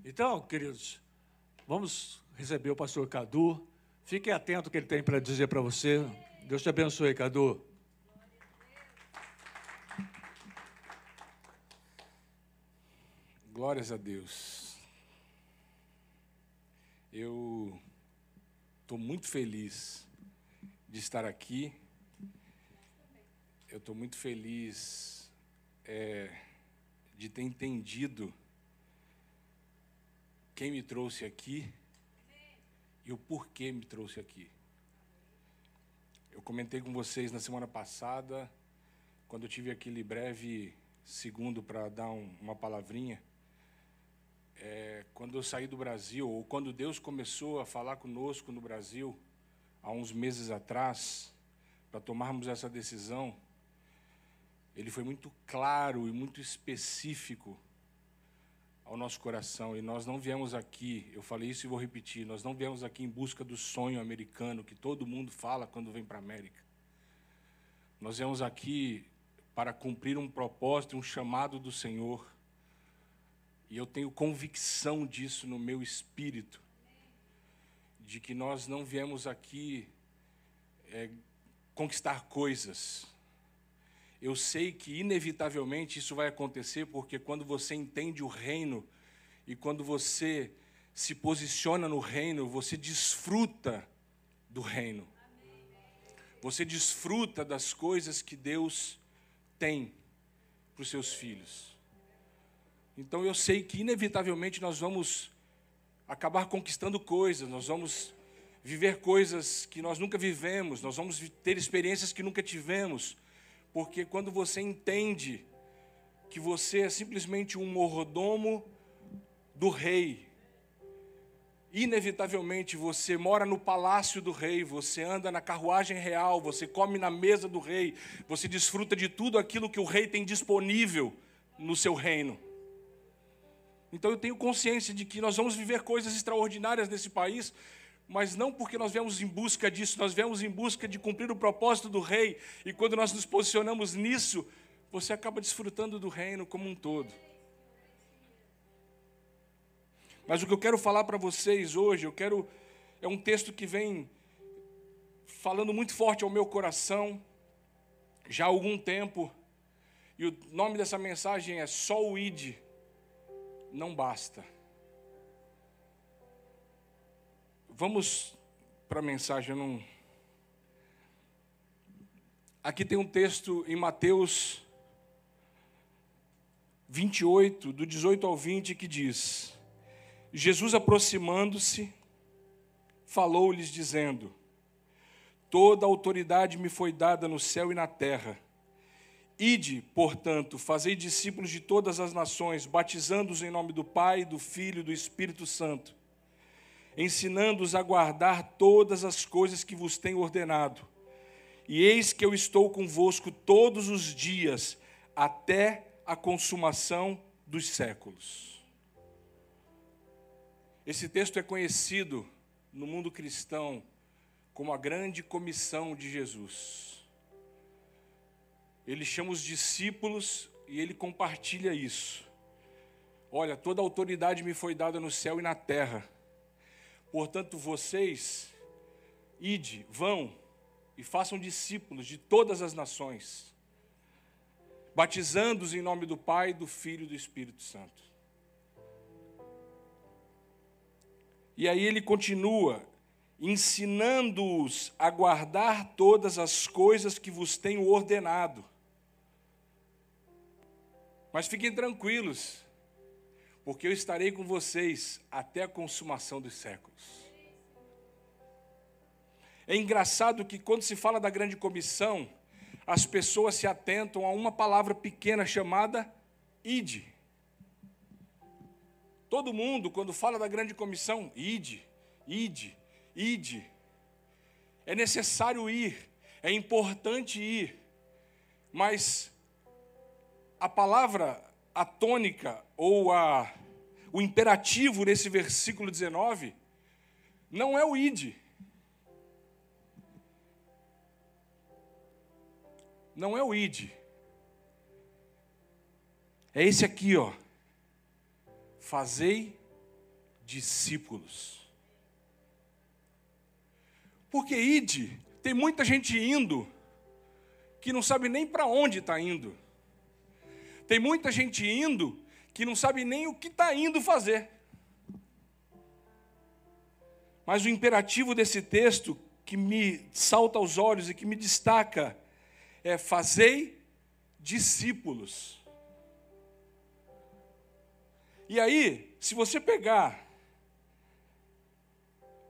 Então, queridos, vamos receber o pastor Cadu. Fiquem atentos ao que ele tem para dizer para você. Deus te abençoe, Cadu. Glórias a Deus. Eu estou muito feliz de estar aqui. Eu estou muito feliz de ter entendido quem me trouxe aqui e o porquê me trouxe aqui. Eu comentei com vocês na semana passada, quando eu tive aquele breve segundo para dar uma palavrinha, quando eu saí do Brasil, ou quando Deus começou a falar conosco no Brasil, há uns meses atrás, para tomarmos essa decisão, Ele foi muito claro e muito específico ao nosso coração. E nós não viemos aqui, eu falei isso e vou repetir, nós não viemos aqui em busca do sonho americano, que todo mundo fala quando vem para a América. Nós viemos aqui para cumprir um propósito, um chamado do Senhor. E eu tenho convicção disso no meu espírito, de que nós não viemos aqui conquistar coisas. Eu sei que, inevitavelmente, isso vai acontecer, porque quando você entende o reino e quando você se posiciona no reino, você desfruta do reino. Você desfruta das coisas que Deus tem para os seus filhos. Então, eu sei que, inevitavelmente, nós vamos acabar conquistando coisas, nós vamos viver coisas que nós nunca vivemos, nós vamos ter experiências que nunca tivemos, porque quando você entende que você é simplesmente um mordomo do rei, inevitavelmente você mora no palácio do rei, você anda na carruagem real, você come na mesa do rei, você desfruta de tudo aquilo que o rei tem disponível no seu reino. Então eu tenho consciência de que nós vamos viver coisas extraordinárias nesse país, mas não porque nós viemos em busca disso, nós viemos em busca de cumprir o propósito do rei, e quando nós nos posicionamos nisso, você acaba desfrutando do reino como um todo. Mas o que eu quero falar para vocês hoje, é um texto que vem falando muito forte ao meu coração, já há algum tempo, e o nome dessa mensagem é Só o ID não basta. Vamos para a mensagem. Aqui tem um texto em Mateus 28, do 18 ao 20, que diz: Jesus, aproximando-se, falou-lhes dizendo: toda autoridade me foi dada no céu e na terra. Ide, portanto, fazei discípulos de todas as nações, batizando-os em nome do Pai, do Filho e do Espírito Santo, ensinando-os a guardar todas as coisas que vos tenho ordenado. E eis que eu estou convosco todos os dias, até a consumação dos séculos. Esse texto é conhecido no mundo cristão como a grande comissão de Jesus. Ele chama os discípulos e ele compartilha isso. Olha, toda a autoridade me foi dada no céu e na terra. Portanto, vocês, ide, vão e façam discípulos de todas as nações, batizando-os em nome do Pai, do Filho e do Espírito Santo. E aí ele continua, ensinando-os a guardar todas as coisas que vos tenho ordenado. Mas fiquem tranquilos, porque eu estarei com vocês até a consumação dos séculos. É engraçado que quando se fala da grande comissão, as pessoas se atentam a uma palavra pequena chamada ide. Todo mundo, quando fala da grande comissão, ide, ide, ide. É necessário ir, é importante ir, mas a palavra, a tônica ou o imperativo nesse versículo 19 não é o ide. Não é o ide. É esse aqui, ó. Fazei discípulos. Porque ide, tem muita gente indo que não sabe nem para onde está indo. Tem muita gente indo que não sabe nem o que está indo fazer. Mas o imperativo desse texto que me salta aos olhos e que me destaca é: fazei discípulos. E aí, se você pegar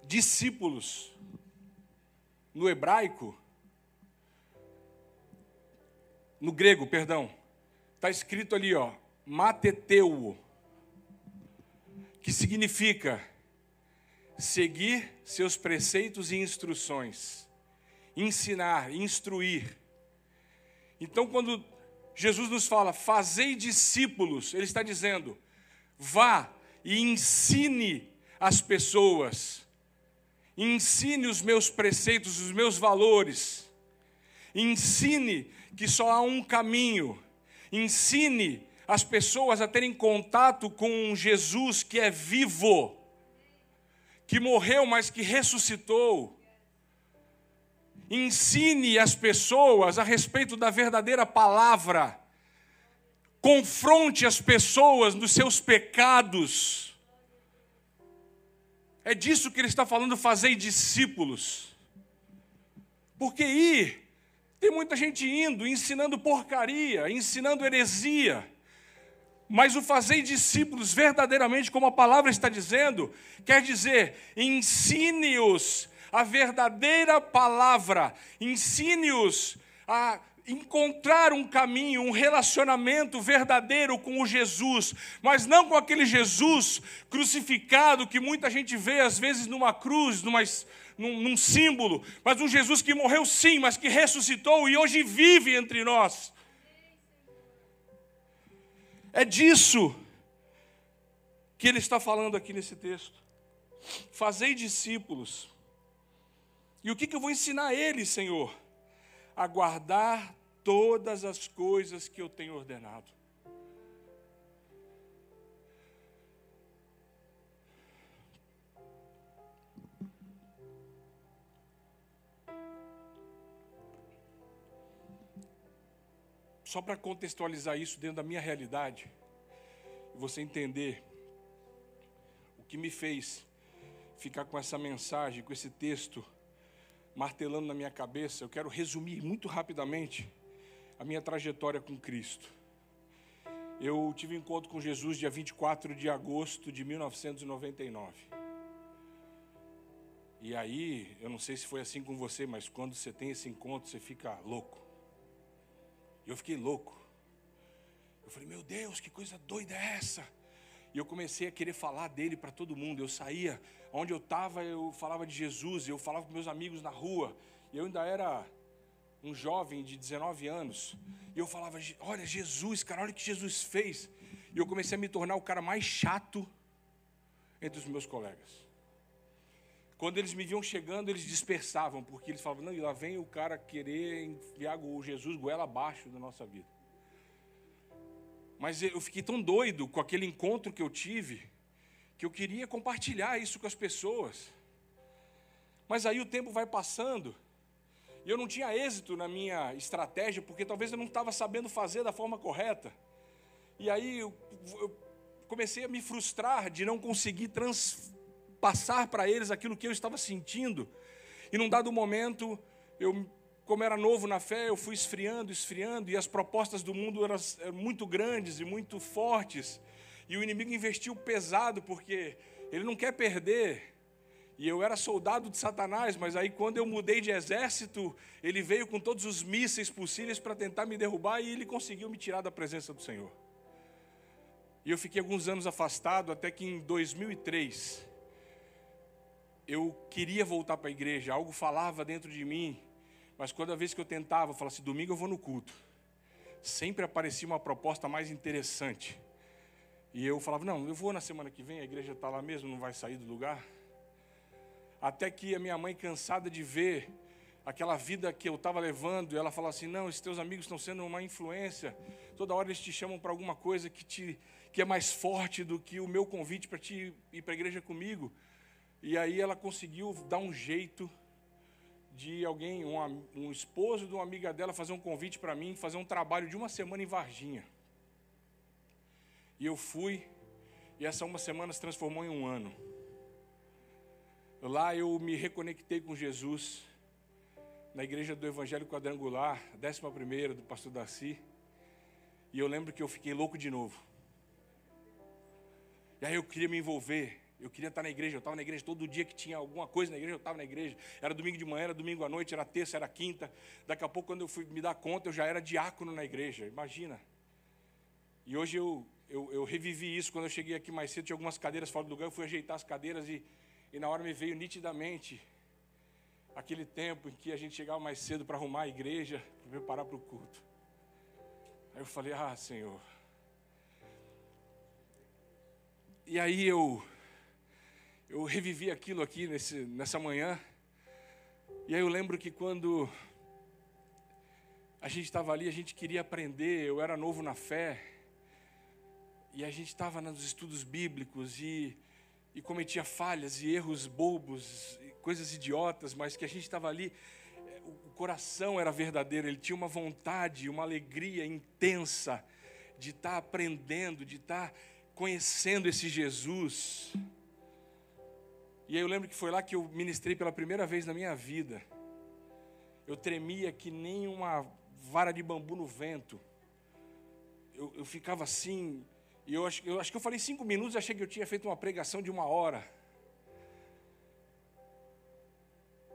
discípulos no hebraico, no grego, perdão, está escrito ali, ó, mateteu, que significa seguir seus preceitos e instruções, ensinar, instruir. Então, quando Jesus nos fala, fazei discípulos, Ele está dizendo, vá e ensine as pessoas, ensine os meus preceitos, os meus valores, ensine que só há um caminho, ensine as pessoas a terem contato com um Jesus que é vivo, que morreu, mas que ressuscitou. Ensine as pessoas a respeito da verdadeira palavra. Confronte as pessoas nos seus pecados. É disso que ele está falando, fazei discípulos. Porque tem muita gente indo, ensinando porcaria, ensinando heresia. Mas o fazei discípulos verdadeiramente, como a palavra está dizendo, quer dizer, ensine-os a verdadeira palavra, ensine-os a encontrar um caminho, um relacionamento verdadeiro com o Jesus, mas não com aquele Jesus crucificado que muita gente vê às vezes numa cruz, num símbolo, mas um Jesus que morreu sim, mas que ressuscitou e hoje vive entre nós. É disso que ele está falando aqui nesse texto. Fazei discípulos. E o que eu vou ensinar a eles, Senhor? A guardar todas as coisas que eu tenho ordenado. Só para contextualizar isso dentro da minha realidade, e você entender o que me fez ficar com essa mensagem, com esse texto martelando na minha cabeça, eu quero resumir muito rapidamente a minha trajetória com Cristo. Eu tive um encontro com Jesus dia 24 de agosto de 1999. E aí, eu não sei se foi assim com você, mas quando você tem esse encontro, você fica louco. Eu fiquei louco. Eu falei, meu Deus, que coisa doida é essa? E eu comecei a querer falar dele para todo mundo. Eu saía, onde eu estava, eu falava de Jesus. Eu falava com meus amigos na rua. E eu ainda era um jovem de 19 anos. E eu falava, olha Jesus, cara, olha o que Jesus fez. E eu comecei a me tornar o cara mais chato entre os meus colegas. Quando eles me viam chegando, eles dispersavam, porque eles falavam, não, e lá vem o cara querer enfiar o Jesus goela abaixo da nossa vida. Mas eu fiquei tão doido com aquele encontro que eu tive, que eu queria compartilhar isso com as pessoas. Mas aí o tempo vai passando, e eu não tinha êxito na minha estratégia, porque talvez eu não estava sabendo fazer da forma correta. E aí eu comecei a me frustrar de não conseguir passar para eles aquilo que eu estava sentindo. E num dado momento, como era novo na fé, eu fui esfriando, e as propostas do mundo eram muito grandes e muito fortes. E o inimigo investiu pesado, porque ele não quer perder. E eu era soldado de Satanás, mas aí quando eu mudei de exército, ele veio com todos os mísseis possíveis para tentar me derrubar, e ele conseguiu me tirar da presença do Senhor. E eu fiquei alguns anos afastado, até que em 2003... eu queria voltar para a igreja, algo falava dentro de mim, mas toda vez que eu tentava, eu falava assim, domingo eu vou no culto. Sempre aparecia uma proposta mais interessante. E eu falava, não, eu vou na semana que vem, a igreja está lá mesmo, não vai sair do lugar. Até que a minha mãe, cansada de ver aquela vida que eu estava levando, ela falava assim, não, esses teus amigos estão sendo uma influência, toda hora eles te chamam para alguma coisa que que é mais forte do que o meu convite para te ir para a igreja comigo. E aí ela conseguiu dar um jeito de alguém, um esposo de uma amiga dela, fazer um convite para mim, fazer um trabalho de uma semana em Varginha. E eu fui, e essa uma semana se transformou em um ano. Lá eu me reconectei com Jesus, na igreja do Evangelho Quadrangular, 11ª, do pastor Darcy. E eu lembro que eu fiquei louco de novo. E aí eu queria me envolver, eu queria estar na igreja, eu estava na igreja todo dia que tinha alguma coisa na igreja, eu estava na igreja. Era domingo de manhã, era domingo à noite, era terça, era quinta. Daqui a pouco, quando eu fui me dar conta, eu já era diácono na igreja, imagina. E hoje eu revivi isso, quando eu cheguei aqui mais cedo, tinha algumas cadeiras fora do lugar, eu fui ajeitar as cadeiras e na hora me veio nitidamente aquele tempo em que a gente chegava mais cedo para arrumar a igreja, para preparar para o culto. Aí eu falei, Senhor. E aí eu revivi aquilo aqui nessa manhã. E aí eu lembro que quando a gente estava ali, a gente queria aprender, eu era novo na fé. E a gente estava nos estudos bíblicos e cometia falhas e erros bobos, coisas idiotas, mas que a gente estava ali, o coração era verdadeiro, ele tinha uma vontade, uma alegria intensa de estar aprendendo, de estar conhecendo esse Jesus. E aí eu lembro que foi lá que eu ministrei pela primeira vez na minha vida. Eu tremia que nem uma vara de bambu no vento. Eu ficava assim, e eu acho que eu falei 5 minutos, achei que eu tinha feito uma pregação de 1 hora.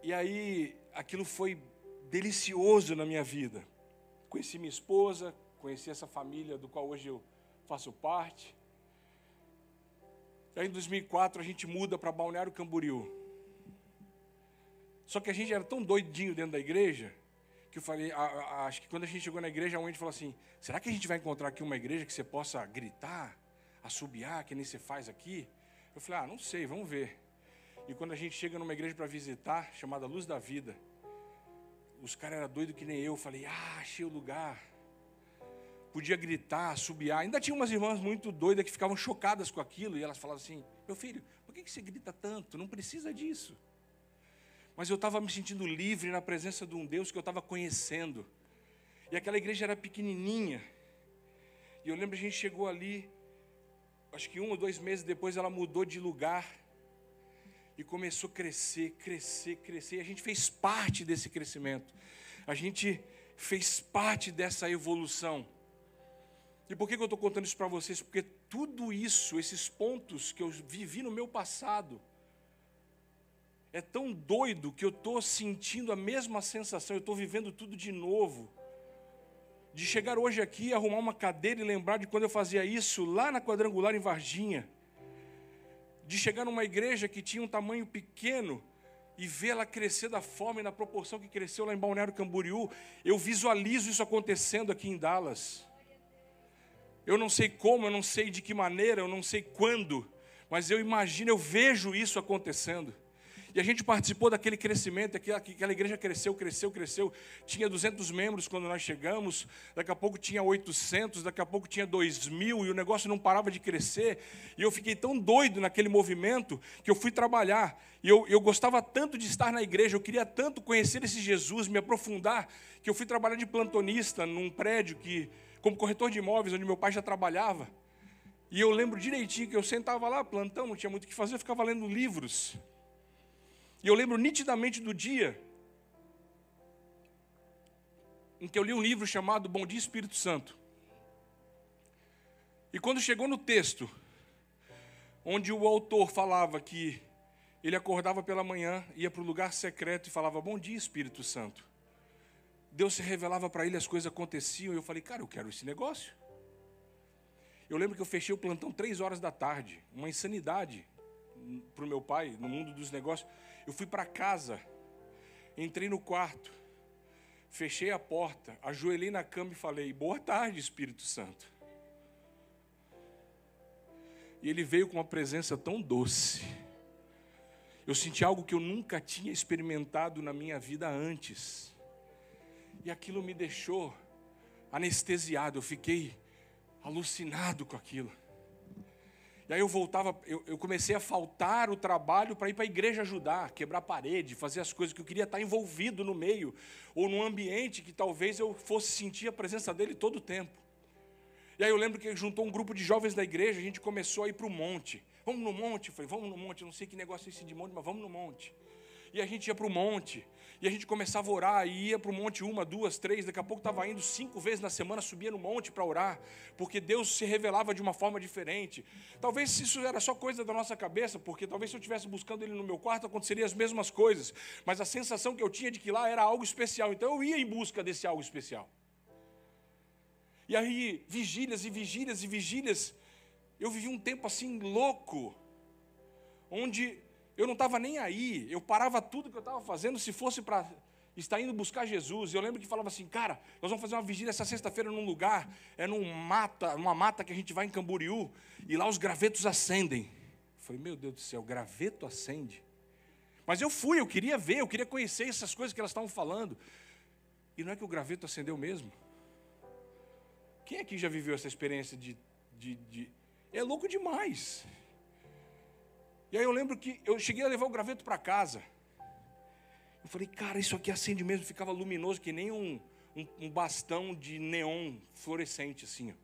E aí, aquilo foi delicioso na minha vida. Conheci minha esposa, conheci essa família do qual hoje eu faço parte. Aí em 2004 a gente muda para Balneário Camboriú. Só que a gente era tão doidinho dentro da igreja, que eu falei, acho que quando a gente chegou na igreja, a gente falou assim, será que a gente vai encontrar aqui uma igreja que você possa gritar, assobiar, que nem você faz aqui? Eu falei, não sei, vamos ver. E quando a gente chega numa igreja para visitar, chamada Luz da Vida, os caras eram doidos que nem eu falei, achei o lugar. Podia gritar, assobiar. Ainda tinha umas irmãs muito doidas que ficavam chocadas com aquilo, e elas falavam assim, meu filho, por que você grita tanto? Não precisa disso. Mas eu estava me sentindo livre na presença de um Deus que eu estava conhecendo. E aquela igreja era pequenininha. E eu lembro que a gente chegou ali, acho que 1 ou 2 meses depois ela mudou de lugar. E começou a crescer, crescer, crescer. E a gente fez parte desse crescimento. A gente fez parte dessa evolução. E por que eu estou contando isso para vocês? Porque tudo isso, esses pontos que eu vivi no meu passado, é tão doido que eu estou sentindo a mesma sensação, eu estou vivendo tudo de novo. De chegar hoje aqui, arrumar uma cadeira e lembrar de quando eu fazia isso lá na Quadrangular em Varginha. De chegar numa igreja que tinha um tamanho pequeno e ver ela crescer da forma e na proporção que cresceu lá em Balneário Camboriú. Eu visualizo isso acontecendo aqui em Dallas. Eu não sei como, eu não sei de que maneira, eu não sei quando, mas eu imagino, eu vejo isso acontecendo. E a gente participou daquele crescimento, aquela igreja cresceu, cresceu, cresceu. Tinha 200 membros quando nós chegamos, daqui a pouco tinha 800, daqui a pouco tinha 2.000, e o negócio não parava de crescer. E eu fiquei tão doido naquele movimento, que eu fui trabalhar. E eu gostava tanto de estar na igreja, eu queria tanto conhecer esse Jesus, me aprofundar, que eu fui trabalhar de plantonista num prédio como corretor de imóveis, onde meu pai já trabalhava. E eu lembro direitinho que eu sentava lá, plantão, não tinha muito o que fazer, eu ficava lendo livros. E eu lembro nitidamente do dia em que eu li um livro chamado Bom Dia Espírito Santo. E quando chegou no texto, onde o autor falava que ele acordava pela manhã, ia para o lugar secreto e falava, bom dia Espírito Santo. Deus se revelava para ele, as coisas aconteciam, e eu falei, cara, eu quero esse negócio. Eu lembro que eu fechei o plantão 3 horas da tarde, uma insanidade para o meu pai, no mundo dos negócios. Eu fui para casa, entrei no quarto, fechei a porta, ajoelhei na cama e falei, boa tarde, Espírito Santo. E ele veio com uma presença tão doce. Eu senti algo que eu nunca tinha experimentado na minha vida antes. E aquilo me deixou anestesiado, eu fiquei alucinado com aquilo. E aí eu voltava, eu comecei a faltar o trabalho para ir para a igreja ajudar, quebrar parede, fazer as coisas que eu queria estar envolvido no meio, ou num ambiente que talvez eu fosse sentir a presença dele todo o tempo. E aí eu lembro que juntou um grupo de jovens da igreja, a gente começou a ir para o monte. Vamos no monte? Eu falei, vamos no monte, eu não sei que negócio é esse de monte, mas vamos no monte. E a gente ia para o monte, e a gente começava a orar, e ia para o monte 1, 2, 3, daqui a pouco estava indo 5 vezes na semana, subia no monte para orar, porque Deus se revelava de uma forma diferente. Talvez isso era só coisa da nossa cabeça, porque talvez se eu estivesse buscando Ele no meu quarto, aconteceria as mesmas coisas, mas a sensação que eu tinha de que lá era algo especial, então eu ia em busca desse algo especial. E aí, vigílias e vigílias e vigílias, eu vivi um tempo assim louco, onde eu não estava nem aí, eu parava tudo que eu estava fazendo se fosse para estar indo buscar Jesus. Eu lembro que falava assim, cara, nós vamos fazer uma vigília essa sexta-feira num lugar, uma mata que a gente vai em Camboriú, e lá os gravetos acendem. Eu falei, meu Deus do céu, graveto acende? Mas eu fui, eu queria ver, eu queria conhecer essas coisas que elas estavam falando. E não é que o graveto acendeu mesmo? Quem aqui já viveu essa experiência É louco demais. E aí eu lembro que eu cheguei a levar o graveto para casa. Eu falei, cara, isso aqui acende mesmo, ficava luminoso, que nem um bastão de neon fluorescente, assim. Ó.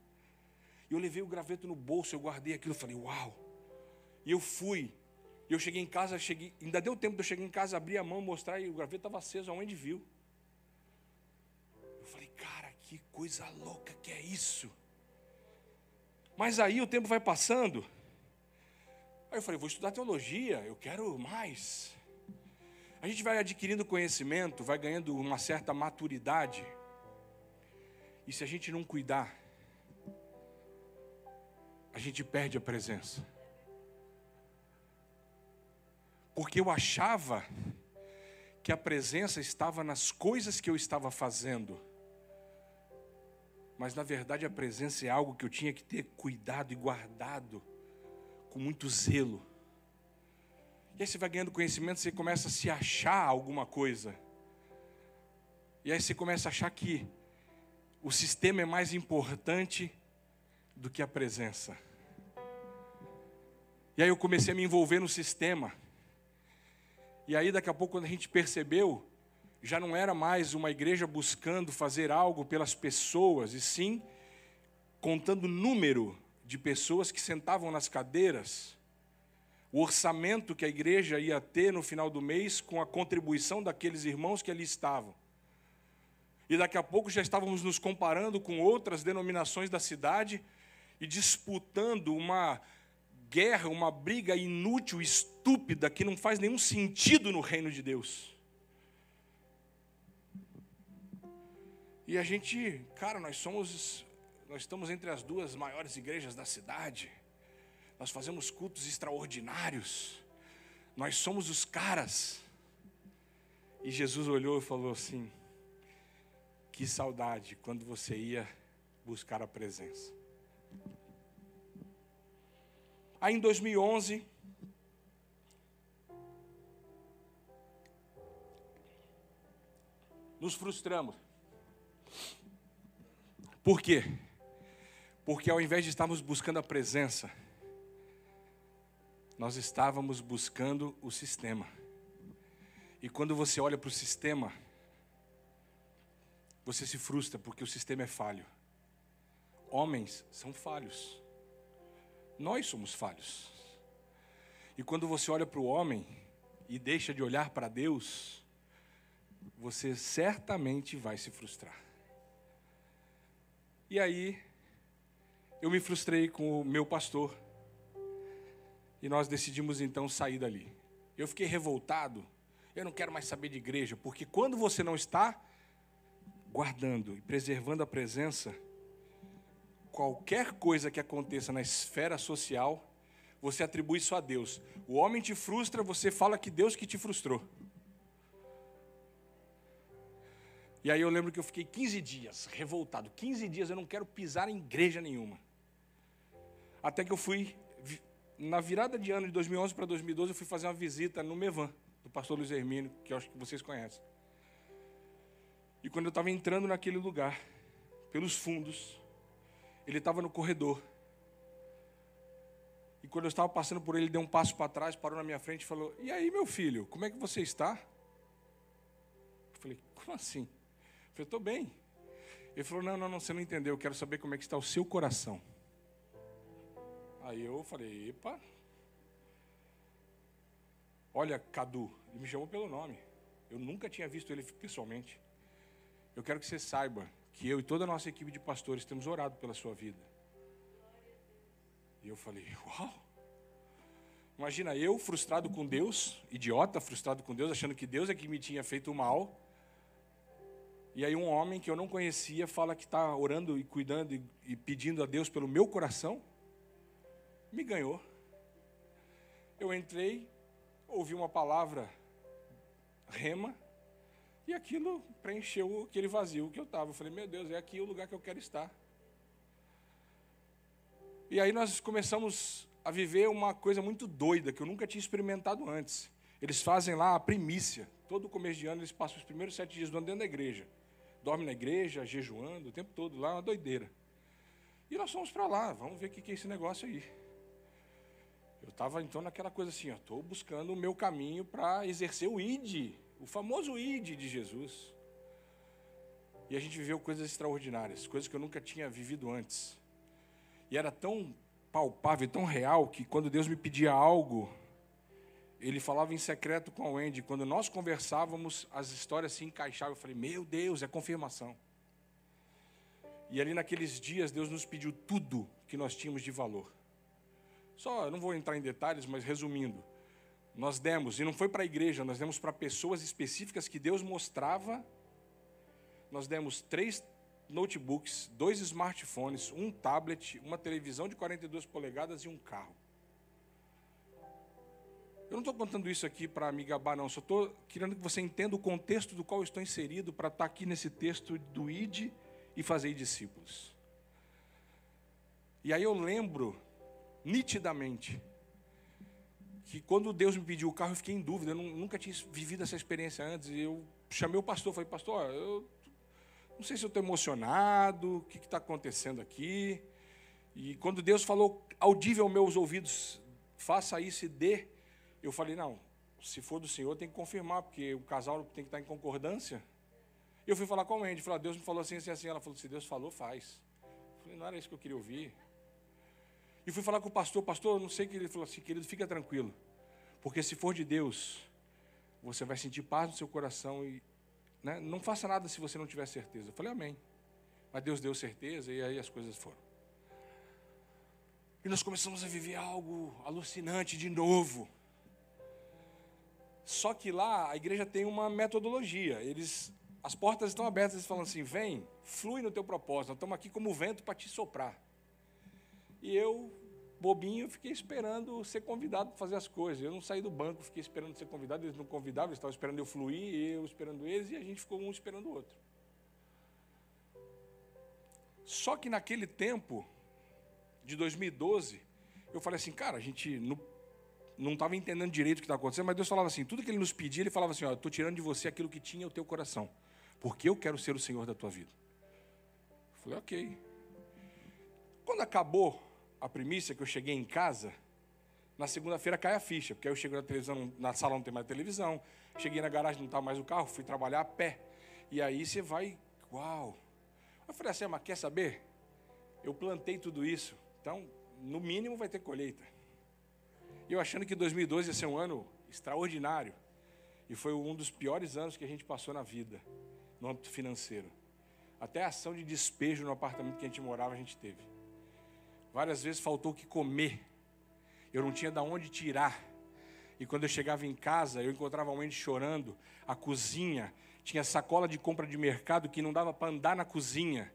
E eu levei o graveto no bolso, eu guardei aquilo, eu falei, uau. E eu fui, e eu cheguei em casa, ainda deu tempo de eu chegar em casa, abrir a mão, mostrar, e o graveto estava aceso, aonde viu. Eu falei, cara, que coisa louca que é isso. Mas aí o tempo vai passando. Aí eu falei, vou estudar teologia, eu quero mais. A gente vai adquirindo conhecimento, vai ganhando uma certa maturidade. E se a gente não cuidar, a gente perde a presença. Porque eu achava que a presença estava nas coisas que eu estava fazendo. Mas na verdade a presença é algo que eu tinha que ter cuidado e guardado com muito zelo. E aí você vai ganhando conhecimento, você começa a se achar alguma coisa. E aí você começa a achar que o sistema é mais importante do que a presença. E aí eu comecei a me envolver no sistema. E aí daqui a pouco, quando a gente percebeu, já não era mais uma igreja buscando fazer algo pelas pessoas, e sim contando o número de pessoas que sentavam nas cadeiras, o orçamento que a igreja ia ter no final do mês com a contribuição daqueles irmãos que ali estavam. E daqui a pouco já estávamos nos comparando com outras denominações da cidade e disputando uma guerra, uma briga inútil, estúpida, que não faz nenhum sentido no reino de Deus. E a gente, cara, nós estamos entre as 2 maiores igrejas da cidade. Nós fazemos cultos extraordinários. Nós somos os caras. E Jesus olhou e falou assim, que saudade quando você ia buscar a presença. Aí em 2011, nos frustramos. Por quê? Porque ao invés de estarmos buscando a presença, nós estávamos buscando o sistema. E quando você olha para o sistema, você se frustra porque o sistema é falho. Homens são falhos. Nós somos falhos. E quando você olha para o homem e deixa de olhar para Deus, você certamente vai se frustrar. E aí, eu me frustrei com o meu pastor. E nós decidimos então sair dali. Eu fiquei revoltado. Eu não quero mais saber de igreja, porque quando você não está guardando e preservando a presença, qualquer coisa que aconteça na esfera social, você atribui isso a Deus. O homem te frustra, você fala que Deus que te frustrou. E aí eu lembro que eu fiquei 15 dias revoltado. 15 dias eu não quero pisar em igreja nenhuma. Até que eu fui, na virada de ano de 2011 para 2012, eu fui fazer uma visita no Mevan, do pastor Luiz Hermínio, que eu acho que vocês conhecem. E quando eu estava entrando naquele lugar, pelos fundos, ele estava no corredor. E quando eu estava passando por ele deu um passo para trás, parou na minha frente e falou: e aí, meu filho, como é que você está? Eu falei: como assim? Eu falei: estou bem. Ele falou: não, você não entendeu, eu quero saber como é que está o seu coração. Aí eu falei: epa. Olha, Cadu, ele me chamou pelo nome. Eu nunca tinha visto ele pessoalmente. Eu quero que você saiba que eu e toda a nossa equipe de pastores temos orado pela sua vida. E eu falei: uau. Imagina eu frustrado com Deus, idiota frustrado com Deus, achando que Deus é que me tinha feito mal. E aí um homem que eu não conhecia fala que está orando e cuidando e pedindo a Deus pelo meu coração. Me ganhou. Eu entrei, ouvi uma palavra rema, e aquilo preencheu aquele vazio que eu estava. Eu falei: meu Deus, é aqui o lugar que eu quero estar. E aí nós começamos a viver uma coisa muito doida, que eu nunca tinha experimentado antes. Eles fazem lá a primícia. Todo começo de ano eles passam os primeiros 7 dias do ano dentro da igreja. Dormem na igreja, jejuando, o tempo todo, lá é uma doideira. E nós fomos para lá, vamos ver o que é esse negócio aí. Eu estava então naquela coisa assim, estou buscando o meu caminho para exercer o ID, o famoso ID de Jesus. E a gente viveu coisas extraordinárias, coisas que eu nunca tinha vivido antes. E era tão palpável, tão real, que quando Deus me pedia algo, Ele falava em secreto com a Wendy. Quando nós conversávamos, as histórias se encaixavam. Eu falei: meu Deus, é confirmação. E ali naqueles dias, Deus nos pediu tudo que nós tínhamos de valor. Só, eu não vou entrar em detalhes, mas resumindo, nós demos, e não foi para a igreja, nós demos para pessoas específicas que Deus mostrava. Nós demos 3 notebooks, 2 smartphones, um tablet, uma televisão de 42 polegadas e um carro. Eu não estou contando isso aqui para me gabar, não. Só estou querendo que você entenda o contexto do qual eu estou inserido para estar aqui nesse texto do ID e fazer discípulos. E aí eu lembro nitidamente que quando Deus me pediu o carro, eu fiquei em dúvida. Eu nunca tinha vivido essa experiência antes. E eu chamei o pastor, falei: pastor, eu não sei se eu estou emocionado, o que está acontecendo aqui. E quando Deus falou audível aos meus ouvidos: faça isso e dê. Eu falei: não, se for do Senhor tem que confirmar, porque o casal tem que estar em concordância. Eu fui falar com a Wendy, falei: Deus me falou assim, assim, assim. Ela falou: se Deus falou, faz. Eu falei: não era isso que eu queria ouvir. E fui falar com o pastor: pastor, eu não sei o que ele falou assim, querido, fica tranquilo, porque se for de Deus, você vai sentir paz no seu coração e, né, não faça nada se você não tiver certeza. Eu falei: amém. Mas Deus deu certeza e aí as coisas foram. E nós começamos a viver algo alucinante de novo. Só que lá a igreja tem uma metodologia. As portas estão abertas, eles falam assim: vem, flui no teu propósito, nós estamos aqui como vento para te soprar. E eu, bobinho, fiquei esperando ser convidado para fazer as coisas. Eu não saí do banco, fiquei esperando ser convidado, eles não convidavam, eles estavam esperando eu fluir, eu esperando eles, e a gente ficou um esperando o outro. Só que naquele tempo, de 2012, eu falei assim: cara, a gente não estava entendendo direito o que estava acontecendo, mas Deus falava assim, tudo que Ele nos pedia, Ele falava assim: ó, eu estou tirando de você aquilo que tinha o teu coração, porque eu quero ser o Senhor da tua vida. Eu falei: ok. Quando acabou a primícia, que eu cheguei em casa, na segunda-feira cai a ficha, porque aí eu chego na televisão, na sala não tem mais televisão, cheguei na garagem, não estava mais o carro, fui trabalhar a pé, e aí você vai, uau. Eu falei assim: mas quer saber? Eu plantei tudo isso, então, no mínimo vai ter colheita. E eu achando que 2012 ia ser um ano extraordinário, e foi um dos piores anos que a gente passou na vida, no âmbito financeiro. Até a ação de despejo no apartamento que a gente morava, a gente teve. Várias vezes faltou o que comer. Eu não tinha de onde tirar. E quando eu chegava em casa, eu encontrava a Wendy chorando. A cozinha tinha sacola de compra de mercado que não dava para andar na cozinha,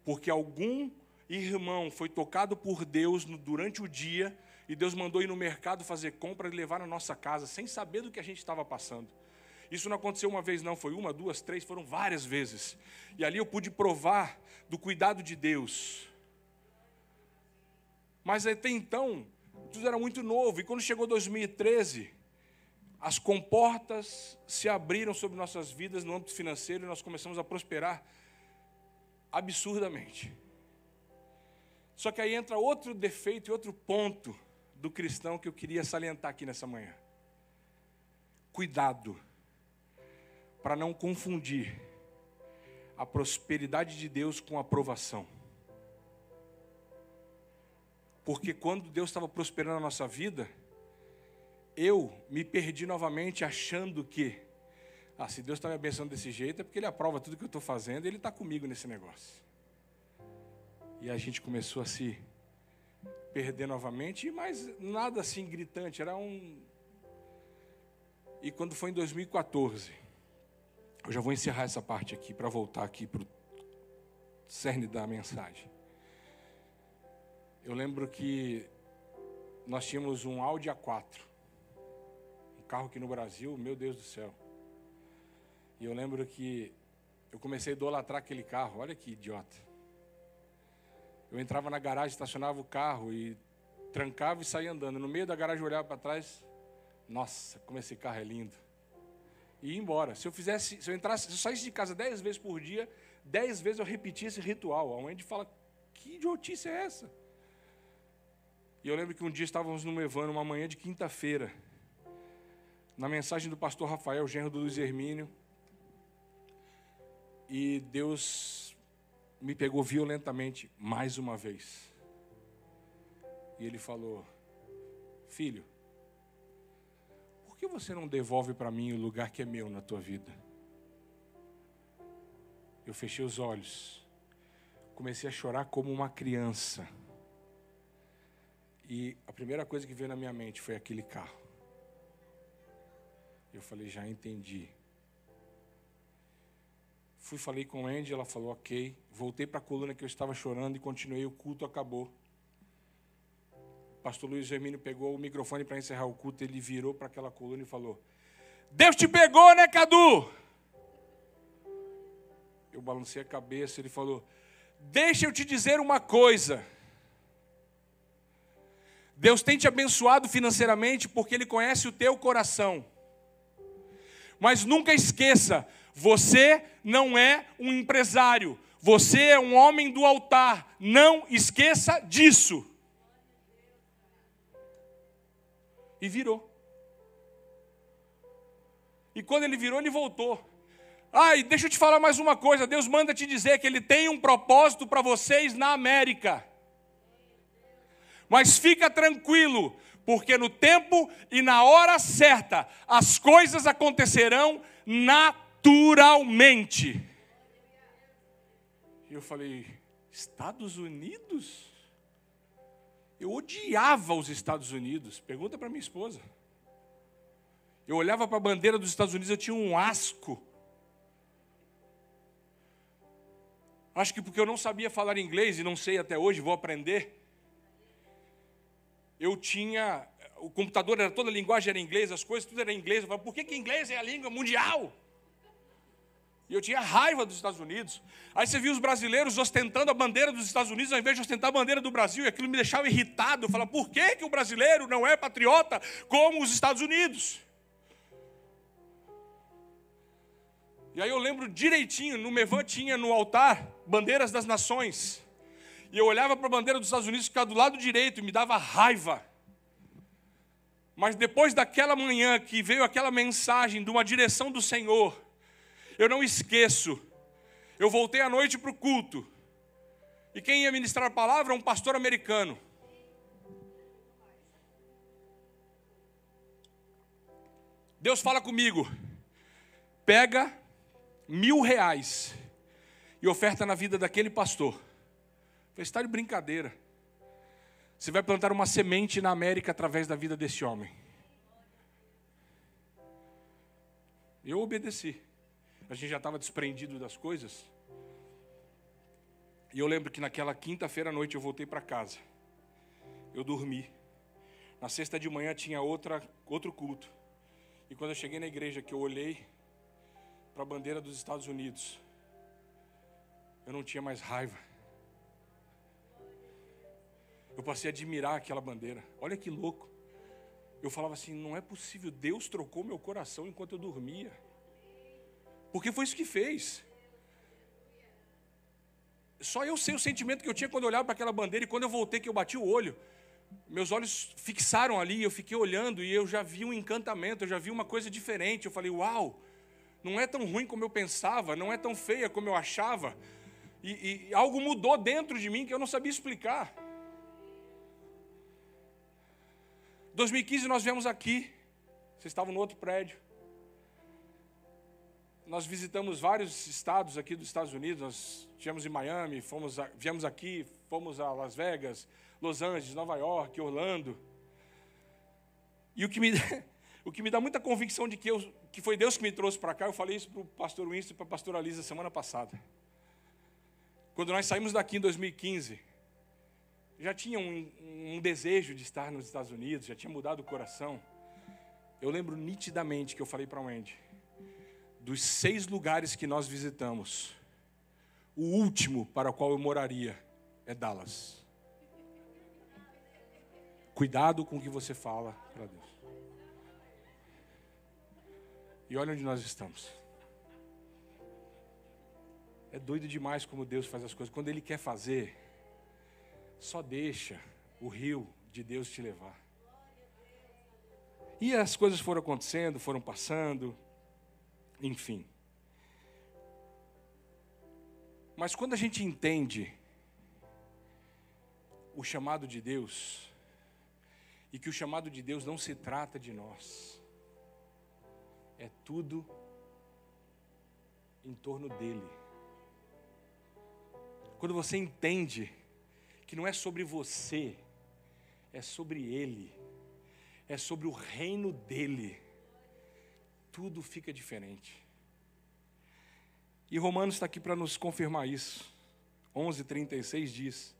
porque algum irmão foi tocado por Deus durante o dia, e Deus mandou ir no mercado fazer compra e levar na nossa casa, sem saber do que a gente estava passando. Isso não aconteceu uma vez não, foi 1, 2, 3, foram várias vezes. E ali eu pude provar do cuidado de Deus. Mas até então, tudo era muito novo. E quando chegou 2013, as comportas se abriram sobre nossas vidas no âmbito financeiro e nós começamos a prosperar absurdamente. Só que aí entra outro defeito e outro ponto do cristão que eu queria salientar aqui nessa manhã. Cuidado para não confundir a prosperidade de Deus com a aprovação. Porque quando Deus estava prosperando a nossa vida, eu me perdi novamente achando que, se Deus está me abençoando desse jeito, é porque Ele aprova tudo que eu estou fazendo e Ele está comigo nesse negócio. E a gente começou a se perder novamente, mas nada assim gritante, era um... E quando foi em 2014, eu já vou encerrar essa parte aqui, para voltar aqui para o cerne da mensagem. Eu lembro que nós tínhamos um Audi A4, um carro que no Brasil, meu Deus do céu. E eu lembro que eu comecei a idolatrar aquele carro, olha que idiota. Eu entrava na garagem, estacionava o carro e trancava e saía andando. No meio da garagem eu olhava para trás, nossa, como esse carro é lindo. E ia embora. Se eu saísse de casa 10 vezes por dia, 10 vezes eu repetia esse ritual. A mãe fala, que idiotice é essa? E eu lembro que um dia estávamos no Evano, uma manhã de quinta-feira, na mensagem do pastor Rafael, genro do Luiz Hermínio, e Deus me pegou violentamente mais uma vez. E Ele falou, filho, por que você não devolve para mim o lugar que é meu na tua vida? Eu fechei os olhos, comecei a chorar como uma criança. E a primeira coisa que veio na minha mente foi aquele carro. Eu falei, já entendi. Falei com a Andy, ela falou, ok. Voltei para a coluna que eu estava chorando e continuei, o culto acabou. O pastor Luiz Hermínio pegou o microfone para encerrar o culto, ele virou para aquela coluna e falou, Deus te pegou, né, Cadu? Eu balancei a cabeça, ele falou, deixa eu te dizer uma coisa. Deus tem te abençoado financeiramente porque Ele conhece o teu coração. Mas nunca esqueça, você não é um empresário. Você é um homem do altar. Não esqueça disso. E virou. E quando ele virou, ele voltou. E deixa eu te falar mais uma coisa. Deus manda te dizer que Ele tem um propósito para vocês na América. Mas fica tranquilo, porque no tempo e na hora certa, as coisas acontecerão naturalmente. E eu falei, Estados Unidos? Eu odiava os Estados Unidos. Pergunta para minha esposa. Eu olhava para a bandeira dos Estados Unidos, eu tinha um asco. Acho que porque eu não sabia falar inglês, e não sei até hoje, vou aprender. O computador era toda a linguagem era inglês, as coisas tudo era inglês. Eu falava, por que inglês é a língua mundial? E eu tinha raiva dos Estados Unidos. Aí você viu os brasileiros ostentando a bandeira dos Estados Unidos ao invés de ostentar a bandeira do Brasil, e aquilo me deixava irritado. Eu falava, por que o brasileiro não é patriota como os Estados Unidos? E aí eu lembro direitinho, no Mevan tinha no altar bandeiras das nações. E eu olhava para a bandeira dos Estados Unidos, ficava do lado direito, e me dava raiva. Mas depois daquela manhã que veio aquela mensagem de uma direção do Senhor, eu não esqueço. Eu voltei à noite para o culto. E quem ia ministrar a palavra é um pastor americano. Deus fala comigo, pega R$1.000 e oferta na vida daquele pastor. Você está de brincadeira. Você vai plantar uma semente na América através da vida desse homem. Eu obedeci. A gente já estava desprendido das coisas. E eu lembro que naquela quinta-feira à noite eu voltei para casa. Eu dormi. Na sexta de manhã tinha outro culto. E quando eu cheguei na igreja, que eu olhei para a bandeira dos Estados Unidos, eu não tinha mais raiva. Eu passei a admirar aquela bandeira. Olha que louco. Eu falava assim, não é possível, Deus trocou meu coração enquanto eu dormia. Porque foi isso que fez. Só eu sei o sentimento que eu tinha quando eu olhava para aquela bandeira, e quando eu voltei, que eu bati o olho. meus olhos fixaram ali, eu fiquei olhando e eu já vi um encantamento, eu já vi uma coisa diferente. Eu falei, uau, não é tão ruim como eu pensava, não é tão feia como eu achava. E algo mudou dentro de mim que eu não sabia explicar. 2015 nós viemos aqui, vocês estavam no outro prédio. Nós visitamos vários estados aqui dos Estados Unidos, nós estivemos em Miami, viemos aqui, fomos a Las Vegas, Los Angeles, Nova York, Orlando. E o que me dá muita convicção de que foi Deus que me trouxe para cá, eu falei isso para o pastor Winston e para a pastora Lisa semana passada. Quando nós saímos daqui em 2015, já tinha um desejo de estar nos Estados Unidos, já tinha mudado o coração. Eu lembro nitidamente que eu falei para o Wendy, dos 6 lugares que nós visitamos, o último para o qual eu moraria é Dallas. Cuidado com o que você fala para Deus. E olha onde nós estamos. É doido demais como Deus faz as coisas. Quando Ele quer fazer, só deixa o rio de Deus te levar. E as coisas foram acontecendo, foram passando, enfim. Mas quando a gente entende o chamado de Deus, e que o chamado de Deus não se trata de nós, é tudo em torno dEle. Quando você entende que não é sobre você, é sobre Ele, é sobre o reino dEle, tudo fica diferente. E Romanos está aqui para nos confirmar isso. 11:36 diz,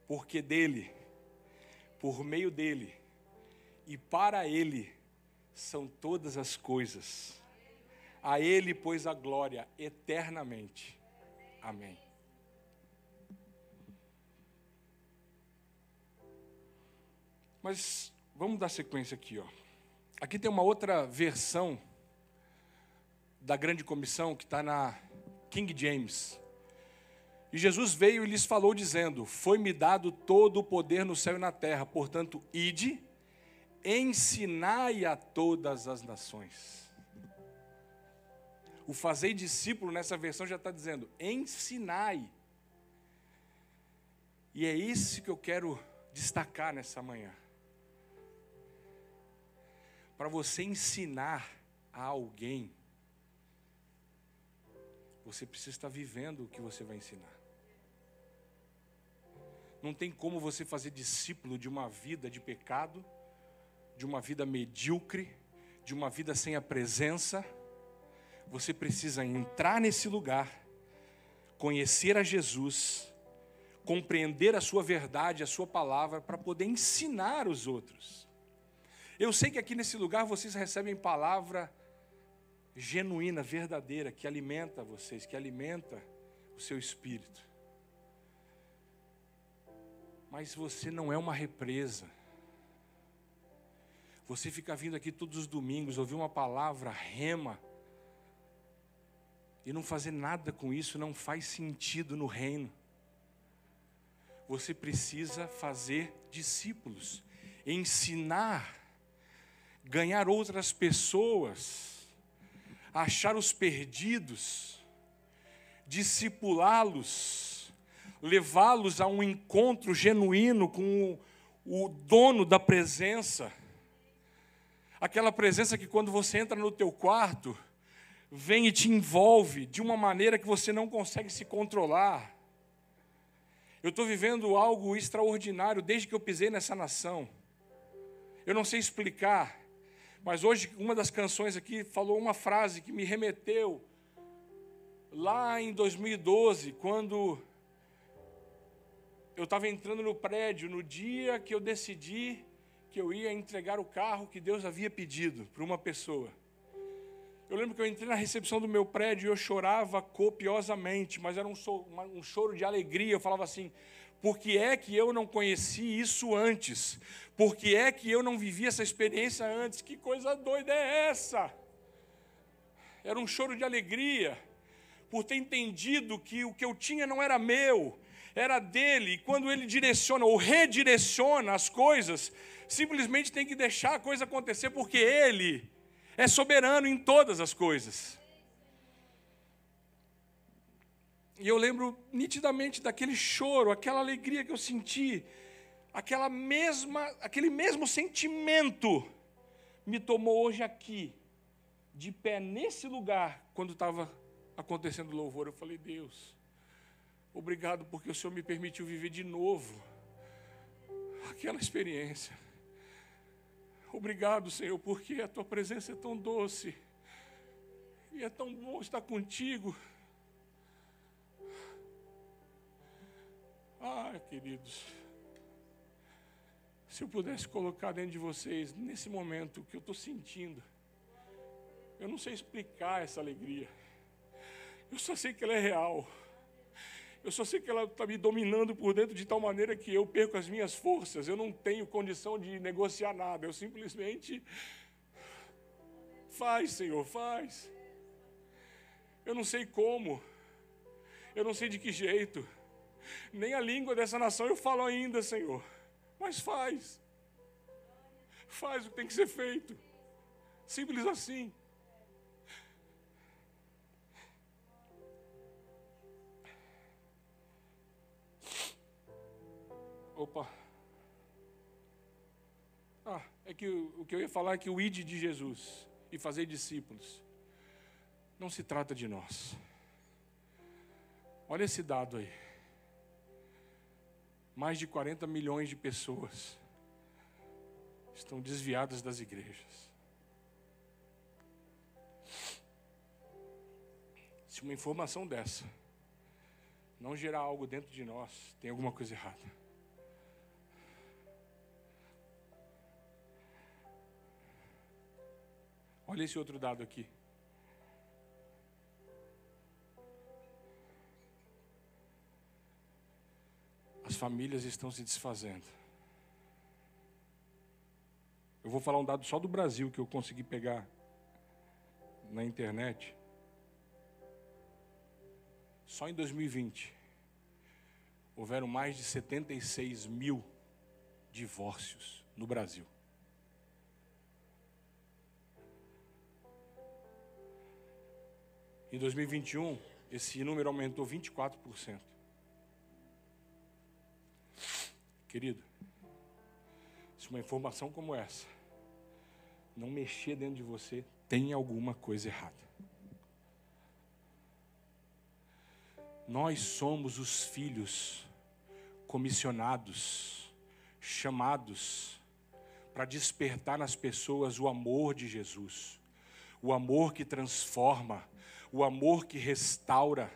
porque dEle, por meio dEle e para Ele são todas as coisas. A Ele, pois, a glória eternamente. Amém. Mas vamos dar sequência aqui, ó. Aqui tem uma outra versão da grande comissão que está na King James. E Jesus veio e lhes falou dizendo, foi-me dado todo o poder no céu e na terra, portanto, ide, ensinai a todas as nações. O fazer discípulo nessa versão já está dizendo, ensinai. E é isso que eu quero destacar nessa manhã. Para você ensinar a alguém, você precisa estar vivendo o que você vai ensinar. Não tem como você fazer discípulo de uma vida de pecado, de uma vida medíocre, de uma vida sem a presença. Você precisa entrar nesse lugar, conhecer a Jesus, compreender a sua verdade, a sua palavra, para poder ensinar os outros. Eu sei que aqui nesse lugar vocês recebem palavra genuína, verdadeira, que alimenta vocês, que alimenta o seu espírito. Mas você não é uma represa. Você fica vindo aqui todos os domingos, ouvir uma palavra rema, e não fazer nada com isso não faz sentido no reino. Você precisa fazer discípulos, ensinar, ganhar outras pessoas, achar os perdidos, discipulá-los, levá-los a um encontro genuíno com o dono da presença. Aquela presença que quando você entra no teu quarto, vem e te envolve de uma maneira que você não consegue se controlar. Eu estou vivendo algo extraordinário desde que eu pisei nessa nação. Eu não sei explicar, mas hoje uma das canções aqui falou uma frase que me remeteu lá em 2012, quando eu estava entrando no prédio, no dia que eu decidi que eu ia entregar o carro que Deus havia pedido para uma pessoa. Eu lembro que eu entrei na recepção do meu prédio e eu chorava copiosamente, mas era um choro de alegria. Eu falava assim, por que é que eu não conheci isso antes? Por que é que eu não vivi essa experiência antes? Que coisa doida é essa? Era um choro de alegria, por ter entendido que o que eu tinha não era meu, era dele. E quando ele direciona ou redireciona as coisas, simplesmente tem que deixar a coisa acontecer, porque ele é soberano em todas as coisas. E eu lembro nitidamente daquele choro, aquela alegria que eu senti, aquele mesmo sentimento me tomou hoje aqui, de pé nesse lugar, quando estava acontecendo o louvor. Eu falei: Deus, obrigado porque o Senhor me permitiu viver de novo aquela experiência. Obrigado, Senhor, porque a Tua presença é tão doce e é tão bom estar contigo. Ah, queridos, se eu pudesse colocar dentro de vocês, nesse momento, o que eu estou sentindo, eu não sei explicar essa alegria. Eu só sei que ela é real. Eu só sei que ela está me dominando por dentro de tal maneira que eu perco as minhas forças. Eu não tenho condição de negociar nada. Eu simplesmente... Faz, Senhor, faz. Eu não sei como. Eu não sei de que jeito. Nem a língua dessa nação eu falo ainda, Senhor. Mas faz. Faz o que tem que ser feito. Simples assim. Opa. É que o que eu ia falar é que o ide de Jesus e fazer discípulos não se trata de nós. Olha esse dado aí. Mais de 40 milhões de pessoas estão desviadas das igrejas. Se uma informação dessa não gerar algo dentro de nós, tem alguma coisa errada. Olha esse outro dado aqui. As famílias estão se desfazendo. Eu vou falar um dado só do Brasil que eu consegui pegar na internet. Só em 2020, houveram mais de 76 mil divórcios no Brasil. Em 2021, esse número aumentou 24%. Querido, se uma informação como essa não mexer dentro de você, tem alguma coisa errada. Nós somos os filhos comissionados, chamados para despertar nas pessoas o amor de Jesus, o amor que transforma, o amor que restaura.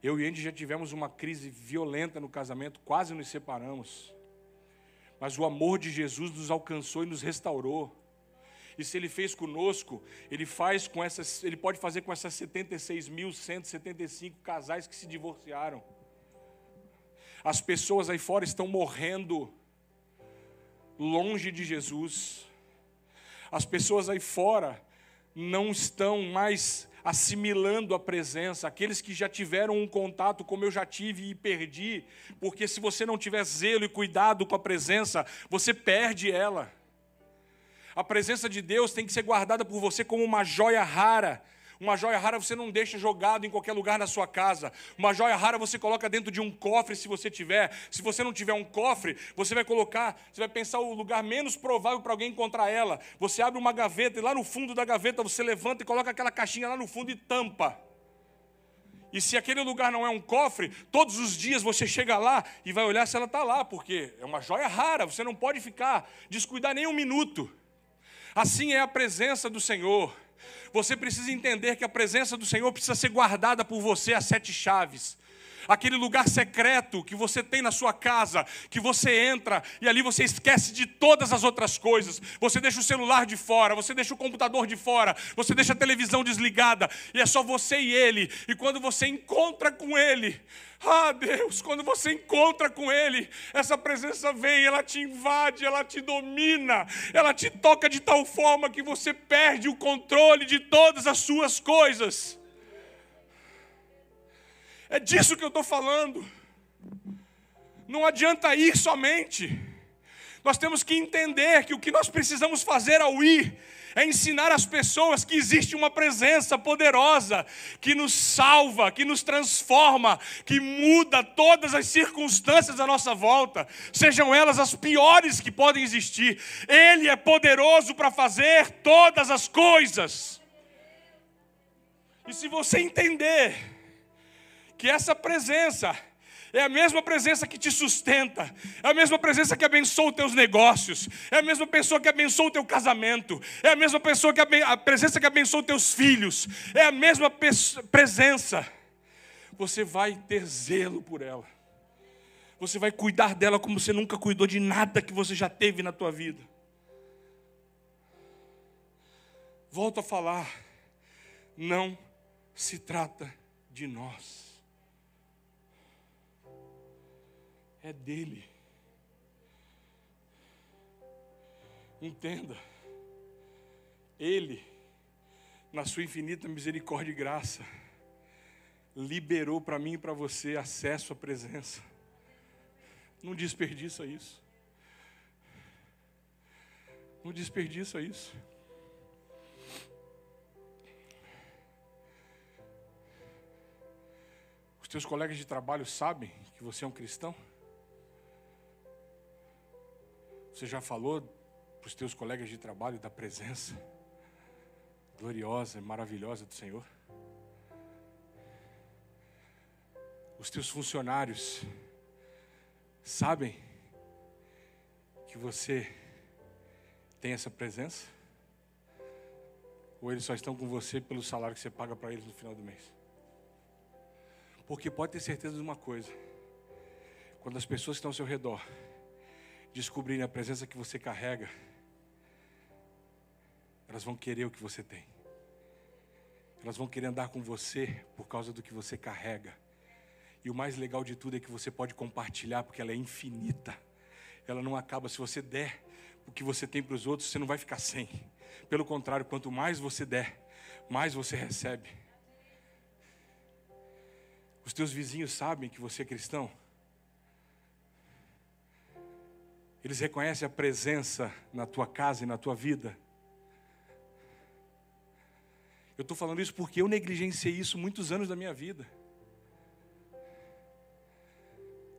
Eu e Andy já tivemos uma crise violenta no casamento, quase nos separamos. Mas o amor de Jesus nos alcançou e nos restaurou. E se Ele fez conosco, Ele pode fazer com essas 76.175 casais que se divorciaram. As pessoas aí fora estão morrendo longe de Jesus. As pessoas aí fora não estão mais assimilando a presença. Aqueles que já tiveram um contato como eu já tive e perdi, porque se você não tiver zelo e cuidado com a presença, você perde ela. A presença de Deus tem que ser guardada por você como uma joia rara. Uma joia rara você não deixa jogado em qualquer lugar na sua casa. Uma joia rara você coloca dentro de um cofre, se você tiver. Se você não tiver um cofre, você vai pensar o lugar menos provável para alguém encontrar ela. Você abre uma gaveta e lá no fundo da gaveta você levanta e coloca aquela caixinha lá no fundo e tampa. E se aquele lugar não é um cofre, todos os dias você chega lá e vai olhar se ela está lá, porque é uma joia rara, você não pode descuidar nem um minuto. Assim é a presença do Senhor. Você precisa entender que a presença do Senhor precisa ser guardada por você a 7 chaves. Aquele lugar secreto que você tem na sua casa, que você entra e ali você esquece de todas as outras coisas. Você deixa o celular de fora, você deixa o computador de fora, você deixa a televisão desligada e é só você e Ele. E quando você encontra com Ele, Deus, quando você encontra com Ele, essa presença vem, ela te invade, ela te domina, ela te toca de tal forma que você perde o controle de todas as suas coisas. É disso que eu estou falando. Não adianta ir somente. Nós temos que entender que o que nós precisamos fazer ao ir é ensinar as pessoas que existe uma presença poderosa que nos salva, que nos transforma, que muda todas as circunstâncias à nossa volta, sejam elas as piores que podem existir. Ele é poderoso para fazer todas as coisas. E se você entender que essa presença é a mesma presença que te sustenta, é a mesma presença que abençoa os teus negócios, é a mesma pessoa que abençoa o teu casamento, é a mesma pessoa a presença que abençoa os teus filhos, é a mesma presença. Você vai ter zelo por ela. Você vai cuidar dela como você nunca cuidou de nada que você já teve na tua vida. Volto a falar, não se trata de nós. É dele. Entenda. Ele, na sua infinita misericórdia e graça, liberou para mim e para você acesso à presença. Não desperdiça isso. Não desperdiça isso. Os teus colegas de trabalho sabem que você é um cristão? Você já falou para os teus colegas de trabalho da presença gloriosa e maravilhosa do Senhor? Os teus funcionários sabem que você tem essa presença? Ou eles só estão com você pelo salário que você paga para eles no final do mês? Porque pode ter certeza de uma coisa: quando as pessoas que estão ao seu redor descobrirem a presença que você carrega, elas vão querer o que você tem. Elas vão querer andar com você por causa do que você carrega. E o mais legal de tudo é que você pode compartilhar, porque ela é infinita. Ela não acaba. Se você der o que você tem para os outros, você não vai ficar sem. Pelo contrário, quanto mais você der, mais você recebe. Os teus vizinhos sabem que você é cristão? Eles reconhecem a presença na tua casa e na tua vida? Eu estou falando isso porque eu negligenciei isso muitos anos da minha vida.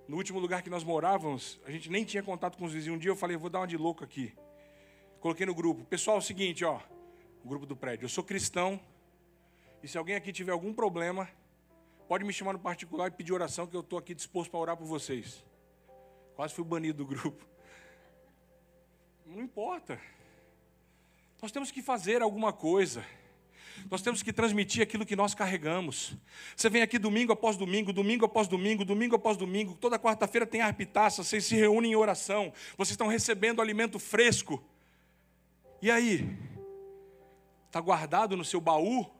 No último lugar que nós morávamos, a gente nem tinha contato com os vizinhos. Um dia eu falei, vou dar uma de louco aqui. Coloquei no grupo. Pessoal, é o seguinte, ó. O grupo do prédio. Eu sou cristão. E se alguém aqui tiver algum problema, pode me chamar no particular e pedir oração, que eu estou aqui disposto para orar por vocês. Quase fui banido do grupo. Não importa. Nós temos que fazer alguma coisa. Nós temos que transmitir aquilo que nós carregamos. Você vem aqui domingo após domingo, domingo após domingo, domingo após domingo. Toda quarta-feira tem arpitaça, vocês se reúnem em oração. Vocês estão recebendo alimento fresco. E aí? Está guardado no seu baú?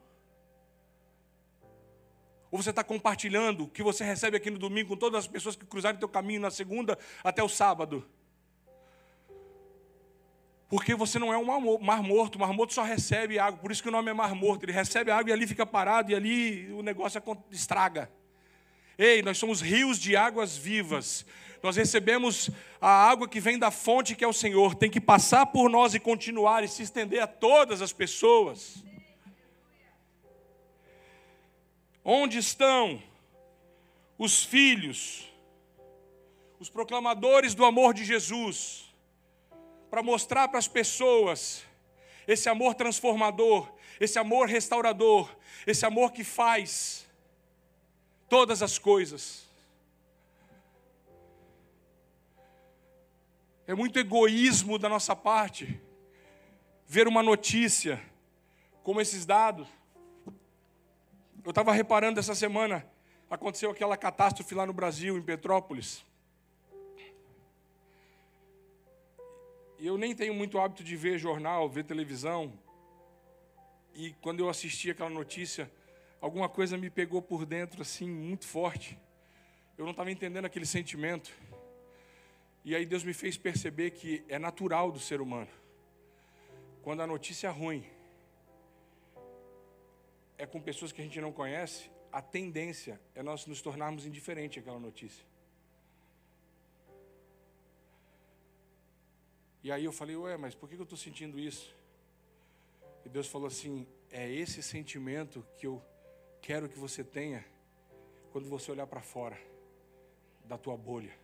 Ou você está compartilhando o que você recebe aqui no domingo com todas as pessoas que cruzarem o teu caminho na segunda até o sábado? Porque você não é um mar morto. O mar morto só recebe água. Por isso que o nome é mar morto. Ele recebe água e ali fica parado. E ali o negócio estraga. Ei, nós somos rios de águas vivas. Nós recebemos a água que vem da fonte que é o Senhor. Tem que passar por nós e continuar e se estender a todas as pessoas. Onde estão os filhos, os proclamadores do amor de Jesus, para mostrar para as pessoas esse amor transformador, esse amor restaurador, esse amor que faz todas as coisas? É muito egoísmo da nossa parte ver uma notícia como esses dados. Eu estava reparando essa semana, aconteceu aquela catástrofe lá no Brasil, em Petrópolis. E eu nem tenho muito hábito de ver jornal, ver televisão. E quando eu assisti aquela notícia, alguma coisa me pegou por dentro, assim, muito forte. Eu não estava entendendo aquele sentimento. E aí Deus me fez perceber que é natural do ser humano. Quando a notícia é ruim, é com pessoas que a gente não conhece, a tendência é nós nos tornarmos indiferentes àquela notícia. E aí eu falei, ué, mas por que eu estou sentindo isso? E Deus falou assim, é esse sentimento que eu quero que você tenha quando você olhar para fora da tua bolha.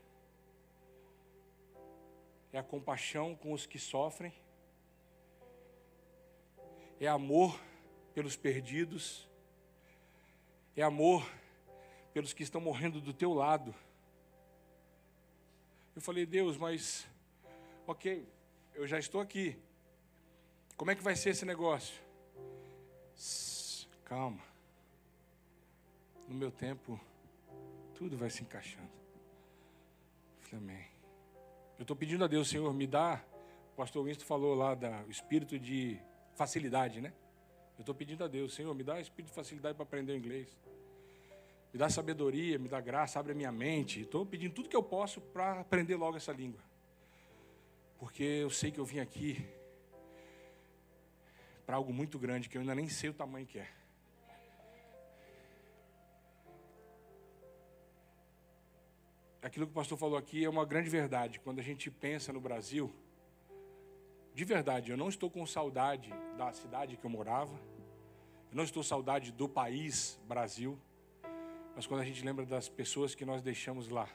É a compaixão com os que sofrem, é amor pelos perdidos, é amor pelos que estão morrendo do teu lado. Eu falei, Deus, mas, ok, eu já estou aqui. Como é que vai ser esse negócio? Calma. No meu tempo, tudo vai se encaixando. Eu falei, amém. Eu estou pedindo a Deus, Senhor, me dá, o pastor Winston falou lá, o espírito de facilidade, né? Eu estou pedindo a Deus, Senhor, me dá espírito de facilidade para aprender o inglês. Me dá sabedoria, me dá graça, abre a minha mente. Estou pedindo tudo que eu posso para aprender logo essa língua. Porque eu sei que eu vim aqui para algo muito grande, que eu ainda nem sei o tamanho que é. Aquilo que o pastor falou aqui é uma grande verdade. Quando a gente pensa no Brasil, de verdade, eu não estou com saudade da cidade que eu morava, eu não estou com saudade do país Brasil, mas quando a gente lembra das pessoas que nós deixamos lá,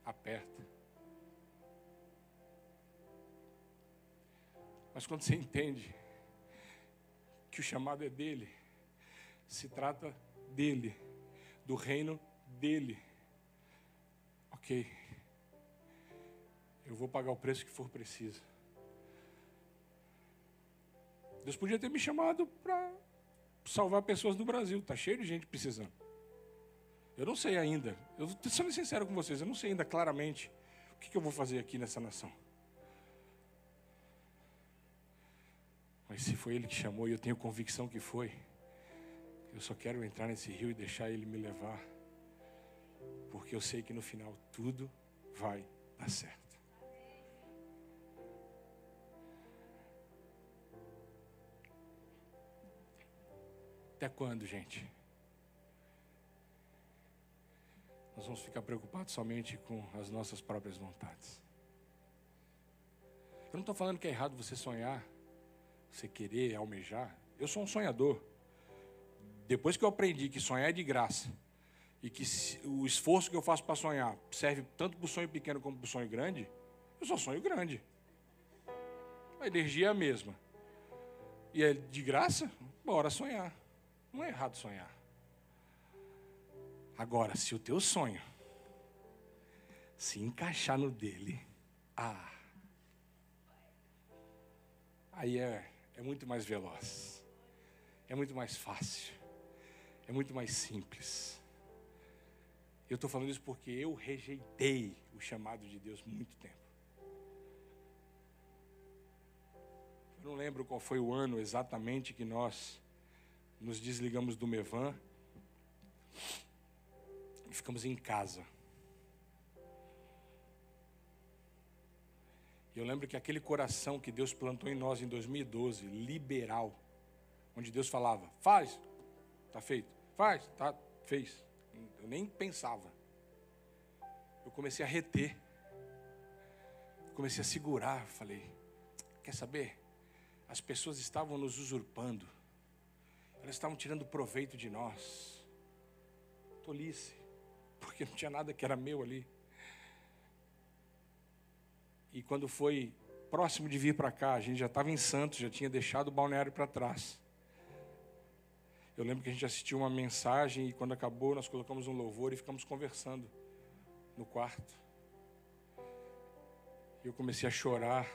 aperta. Mas quando você entende que o chamado é dele, se trata dele, do reino dele, ok, eu vou pagar o preço que for preciso. Deus podia ter me chamado para salvar pessoas do Brasil, está cheio de gente precisando. Eu não sei ainda, eu estou sendo sincero com vocês, eu não sei ainda claramente o que eu vou fazer aqui nessa nação. Mas se foi Ele que chamou, e eu tenho convicção que foi, eu só quero entrar nesse rio e deixar Ele me levar, porque eu sei que no final tudo vai dar certo. Até quando, gente? Nós vamos ficar preocupados somente com as nossas próprias vontades. Eu não estou falando que é errado você sonhar, você querer, almejar. Eu sou um sonhador. Depois que eu aprendi que sonhar é de graça, e que o esforço que eu faço para sonhar serve tanto para o sonho pequeno como para o sonho grande, eu só sonho grande. A energia é a mesma. E é de graça? Bora sonhar. Não é errado sonhar. Agora, se o teu sonho se encaixar no dele, aí é muito mais veloz, é muito mais fácil, é muito mais simples. Eu estou falando isso porque eu rejeitei o chamado de Deus muito tempo. Eu não lembro qual foi o ano exatamente que nós nos desligamos do Mevan e ficamos em casa. E eu lembro que aquele coração que Deus plantou em nós em 2012, liberal, onde Deus falava, faz, está feito, faz, tá, fez. Eu nem pensava. Eu comecei a reter. Comecei a segurar. Falei, quer saber? As pessoas estavam nos usurpando. Elas estavam tirando proveito de nós. Tolice. Porque não tinha nada que era meu ali. E quando foi próximo de vir para cá, a gente já estava em Santos, já tinha deixado o balneário para trás. Eu lembro que a gente assistiu uma mensagem e quando acabou nós colocamos um louvor e ficamos conversando no quarto. E eu comecei a chorar.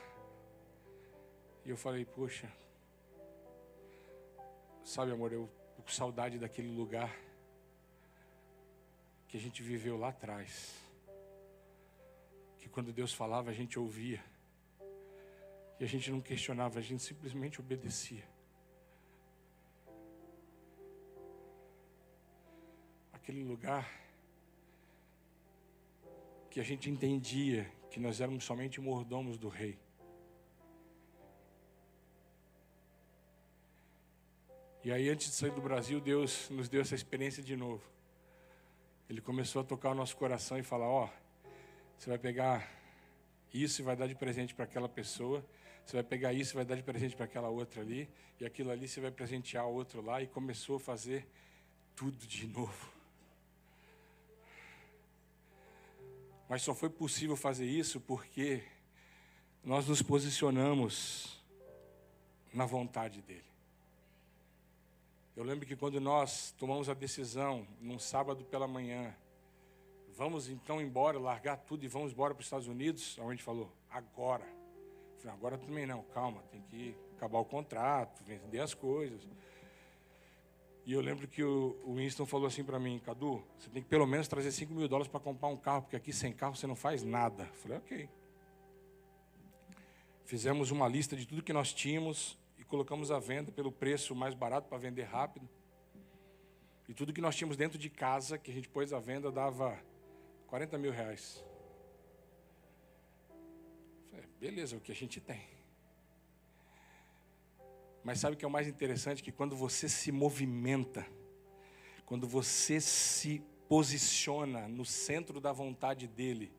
E eu falei, poxa, sabe amor, eu tô com saudade daquele lugar que a gente viveu lá atrás. Que quando Deus falava a gente ouvia. E a gente não questionava, a gente simplesmente obedecia. Aquele lugar que a gente entendia que nós éramos somente mordomos do rei. E aí, antes de sair do Brasil, Deus nos deu essa experiência de novo. Ele começou a tocar o nosso coração e falar, ó, você vai pegar isso e vai dar de presente para aquela pessoa, você vai pegar isso e vai dar de presente para aquela outra ali, e aquilo ali você vai presentear o outro lá, e começou a fazer tudo de novo. Mas só foi possível fazer isso porque nós nos posicionamos na vontade dele. Eu lembro que quando nós tomamos a decisão, num sábado pela manhã, vamos então embora, largar tudo e vamos embora para os Estados Unidos, a gente falou, agora. Eu falei, agora também não, calma, tem que acabar o contrato, vender as coisas. E eu lembro que o Winston falou assim para mim, Cadu, você tem que pelo menos trazer $5.000 para comprar um carro, porque aqui sem carro você não faz nada. Eu falei, ok. Fizemos uma lista de tudo que nós tínhamos e colocamos à venda pelo preço mais barato para vender rápido. E tudo que nós tínhamos dentro de casa, que a gente pôs à venda, dava R$40 mil. Eu falei, beleza, é o que a gente tem. Mas sabe o que é o mais interessante? Que quando você se movimenta, quando você se posiciona no centro da vontade dele,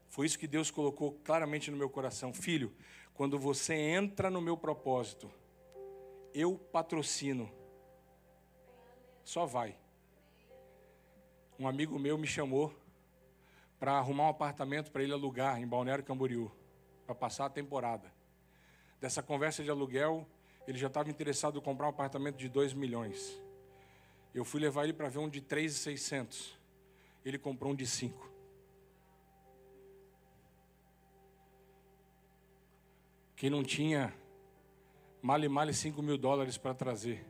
foi isso que Deus colocou claramente no meu coração. Filho, quando você entra no meu propósito, eu patrocino. Só vai. Um amigo meu me chamou para arrumar um apartamento para ele alugar em Balneário Camboriú, para passar a temporada. Dessa conversa de aluguel, ele já estava interessado em comprar um apartamento de 2 milhões. Eu fui levar ele para ver um de 3.600. Ele comprou um de 5. Quem não tinha male $5.000 para trazer.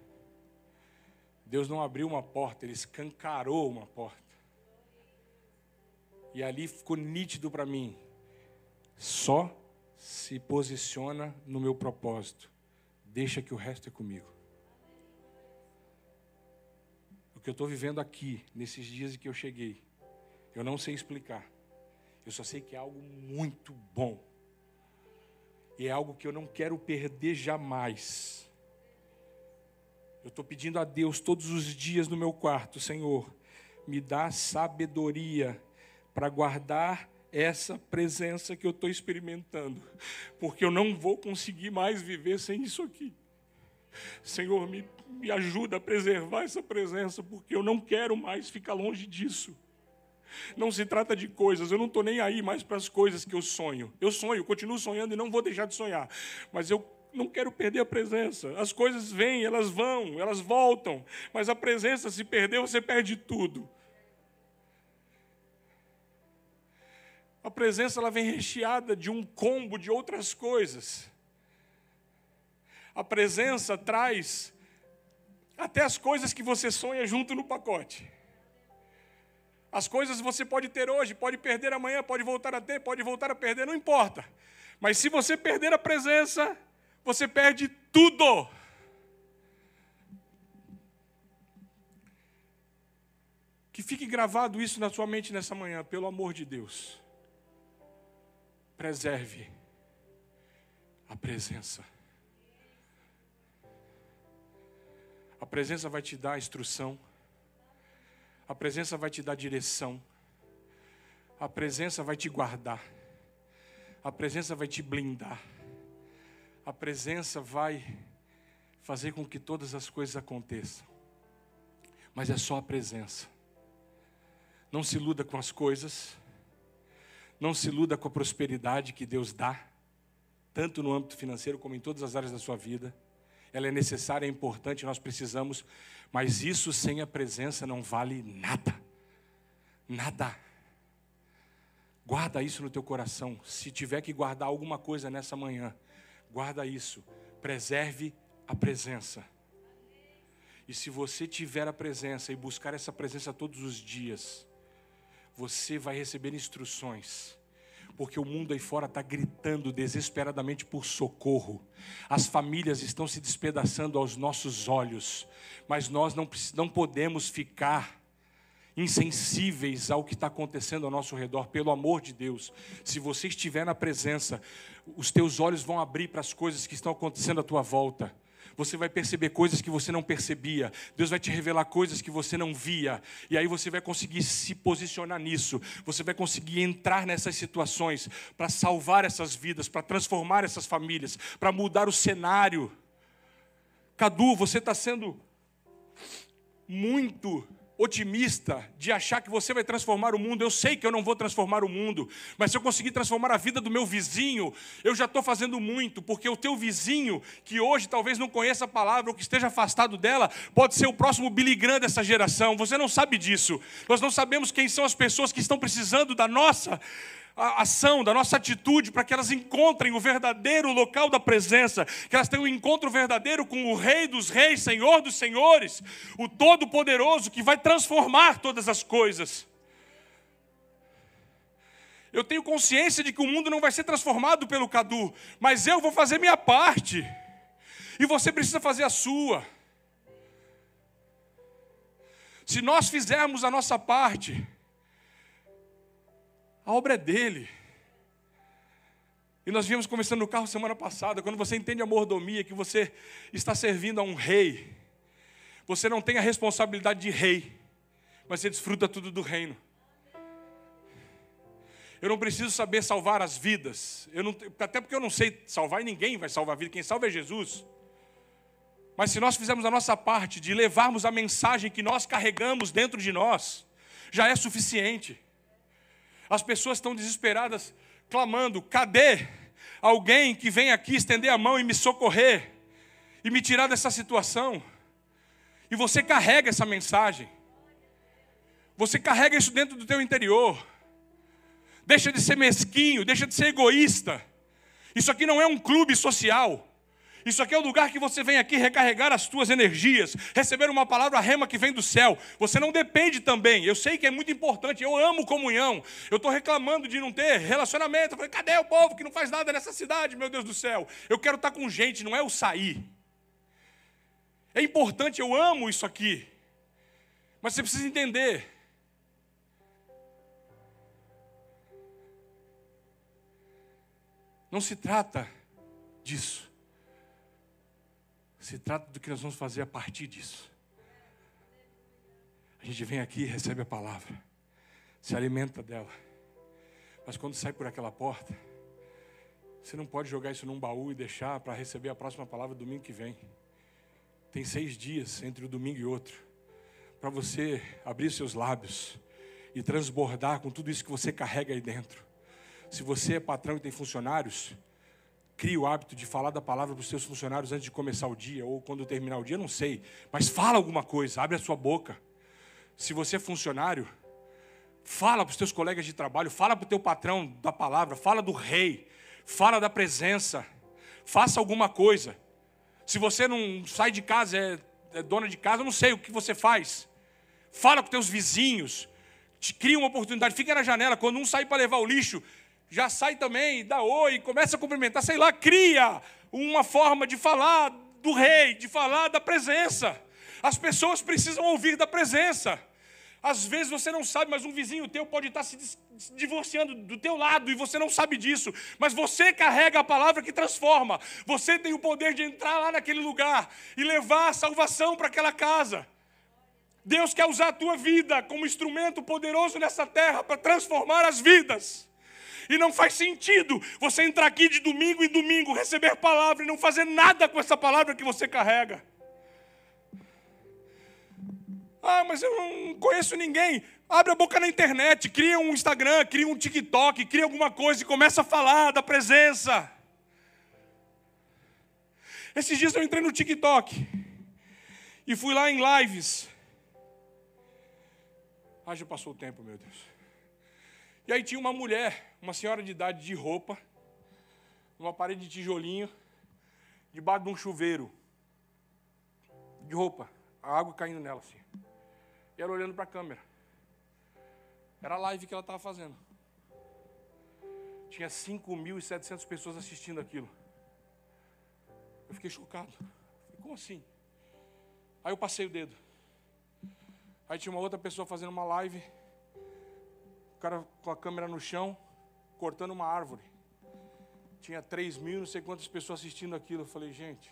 Deus não abriu uma porta, Ele escancarou uma porta. E ali ficou nítido para mim. Só se posiciona no meu propósito. Deixa que o resto é comigo. O que eu estou vivendo aqui, nesses dias em que eu cheguei, eu não sei explicar. Eu só sei que é algo muito bom. E é algo que eu não quero perder jamais. Eu estou pedindo a Deus todos os dias no meu quarto, Senhor, me dá sabedoria para guardar essa presença que eu estou experimentando, porque eu não vou conseguir mais viver sem isso aqui. Senhor, me ajuda a preservar essa presença, porque eu não quero mais ficar longe disso. Não se trata de coisas, eu não estou nem aí mais para as coisas que eu sonho. Eu sonho, continuo sonhando e não vou deixar de sonhar, mas eu não quero perder a presença. As coisas vêm, elas vão, elas voltam, mas a presença, se perder, você perde tudo. A presença ela vem recheada de um combo de outras coisas. A presença traz até as coisas que você sonha junto no pacote. As coisas você pode ter hoje, pode perder amanhã, pode voltar a ter, pode voltar a perder, não importa. Mas se você perder a presença, você perde tudo. Que fique gravado isso na sua mente nessa manhã, pelo amor de Deus. Preserve a presença. A presença vai te dar instrução. A presença vai te dar direção. A presença vai te guardar. A presença vai te blindar. A presença vai fazer com que todas as coisas aconteçam. Mas é só a presença. Não se iluda com as coisas. Não se iluda com a prosperidade que Deus dá, tanto no âmbito financeiro como em todas as áreas da sua vida. Ela é necessária, é importante, nós precisamos, mas isso sem a presença não vale nada. Nada. Guarda isso no teu coração. Se tiver que guardar alguma coisa nessa manhã, guarda isso. Preserve a presença. E se você tiver a presença e buscar essa presença todos os dias, você vai receber instruções, porque o mundo aí fora está gritando desesperadamente por socorro. As famílias estão se despedaçando aos nossos olhos, mas nós não podemos ficar insensíveis ao que está acontecendo ao nosso redor. Pelo amor de Deus, se você estiver na presença, os teus olhos vão abrir para as coisas que estão acontecendo à tua volta. Você vai perceber coisas que você não percebia. Deus vai te revelar coisas que você não via. E aí você vai conseguir se posicionar nisso. Você vai conseguir entrar nessas situações para salvar essas vidas, para transformar essas famílias, para mudar o cenário. Cadu, você está sendo muito otimista de achar que você vai transformar o mundo. Eu sei que eu não vou transformar o mundo, mas se eu conseguir transformar a vida do meu vizinho, eu já estou fazendo muito, porque o teu vizinho, que hoje talvez não conheça a palavra ou que esteja afastado dela, pode ser o próximo Billy Graham dessa geração. Você não sabe disso. Nós não sabemos quem são as pessoas que estão precisando da nossa ação, da nossa atitude, para que elas encontrem o verdadeiro local da presença, que elas tenham um encontro verdadeiro com o Rei dos Reis, Senhor dos Senhores, o Todo-Poderoso, que vai transformar todas as coisas. Eu tenho consciência de que o mundo não vai ser transformado pelo Cadu, mas eu vou fazer minha parte, e você precisa fazer a sua. Se nós fizermos a nossa parte, a obra é dele. E nós viemos conversando no carro semana passada, quando você entende a mordomia, que você está servindo a um rei, você não tem a responsabilidade de rei, mas você desfruta tudo do reino. Eu não preciso saber salvar as vidas, até porque eu não sei salvar e ninguém vai salvar a vida, quem salva é Jesus. Mas se nós fizermos a nossa parte de levarmos a mensagem que nós carregamos dentro de nós, já é suficiente. As pessoas estão desesperadas, clamando: cadê alguém que vem aqui estender a mão e me socorrer, e me tirar dessa situação? E você carrega essa mensagem, você carrega isso dentro do teu interior. Deixa de ser mesquinho, deixa de ser egoísta. Isso aqui não é um clube social. Isso aqui é o lugar que você vem aqui recarregar as tuas energias, receber uma palavra rema que vem do céu. Você não depende também. Eu sei que é muito importante, eu amo comunhão. Eu estou reclamando de não ter relacionamento. Eu falei: cadê o povo que não faz nada nessa cidade, meu Deus do céu? Eu quero estar com gente, não é o sair. É importante, eu amo isso aqui. Mas você precisa entender. Não se trata disso. Se trata do que nós vamos fazer a partir disso. A gente vem aqui e recebe a palavra, se alimenta dela. Mas quando sai por aquela porta, você não pode jogar isso num baú e deixar para receber a próxima palavra domingo que vem. Tem 6 dias entre o domingo e outro, para você abrir seus lábios e transbordar com tudo isso que você carrega aí dentro. Se você é patrão e tem funcionários, crie o hábito de falar da palavra para os seus funcionários antes de começar o dia, ou quando terminar o dia, não sei. Mas fala alguma coisa, abre a sua boca. Se você é funcionário, fala para os teus colegas de trabalho, fala para o teu patrão da palavra, fala do rei, fala da presença. Faça alguma coisa. Se você não sai de casa, é dona de casa, eu não sei o que você faz. Fala com teus vizinhos, te cria uma oportunidade, fica na janela, quando um sai para levar o lixo, já sai também, dá oi, começa a cumprimentar, sei lá, cria uma forma de falar do rei, de falar da presença. As pessoas precisam ouvir da presença. Às vezes você não sabe, mas um vizinho teu pode estar se divorciando do teu lado e você não sabe disso. Mas você carrega a palavra que transforma. Você tem o poder de entrar lá naquele lugar e levar a salvação para aquela casa. Deus quer usar a tua vida como instrumento poderoso nessa terra para transformar as vidas. E não faz sentido você entrar aqui de domingo em domingo, receber palavra e não fazer nada com essa palavra que você carrega. Ah, mas eu não conheço ninguém. Abre a boca na internet, cria um Instagram, cria um TikTok, cria alguma coisa e começa a falar da presença. Esses dias eu entrei no TikTok e fui lá em lives. Ah, já passou o tempo, meu Deus. E aí tinha uma mulher, uma senhora de idade, de roupa, numa parede de tijolinho, debaixo de um chuveiro, de roupa, a água caindo nela assim. E ela olhando para a câmera. Era a live que ela estava fazendo. Tinha 5.700 pessoas assistindo aquilo. Eu fiquei chocado. Como assim? Aí eu passei o dedo. Aí tinha uma outra pessoa fazendo uma live, o cara com a câmera no chão, cortando uma árvore. Tinha 3.000, não sei quantas pessoas assistindo aquilo. Eu falei: gente,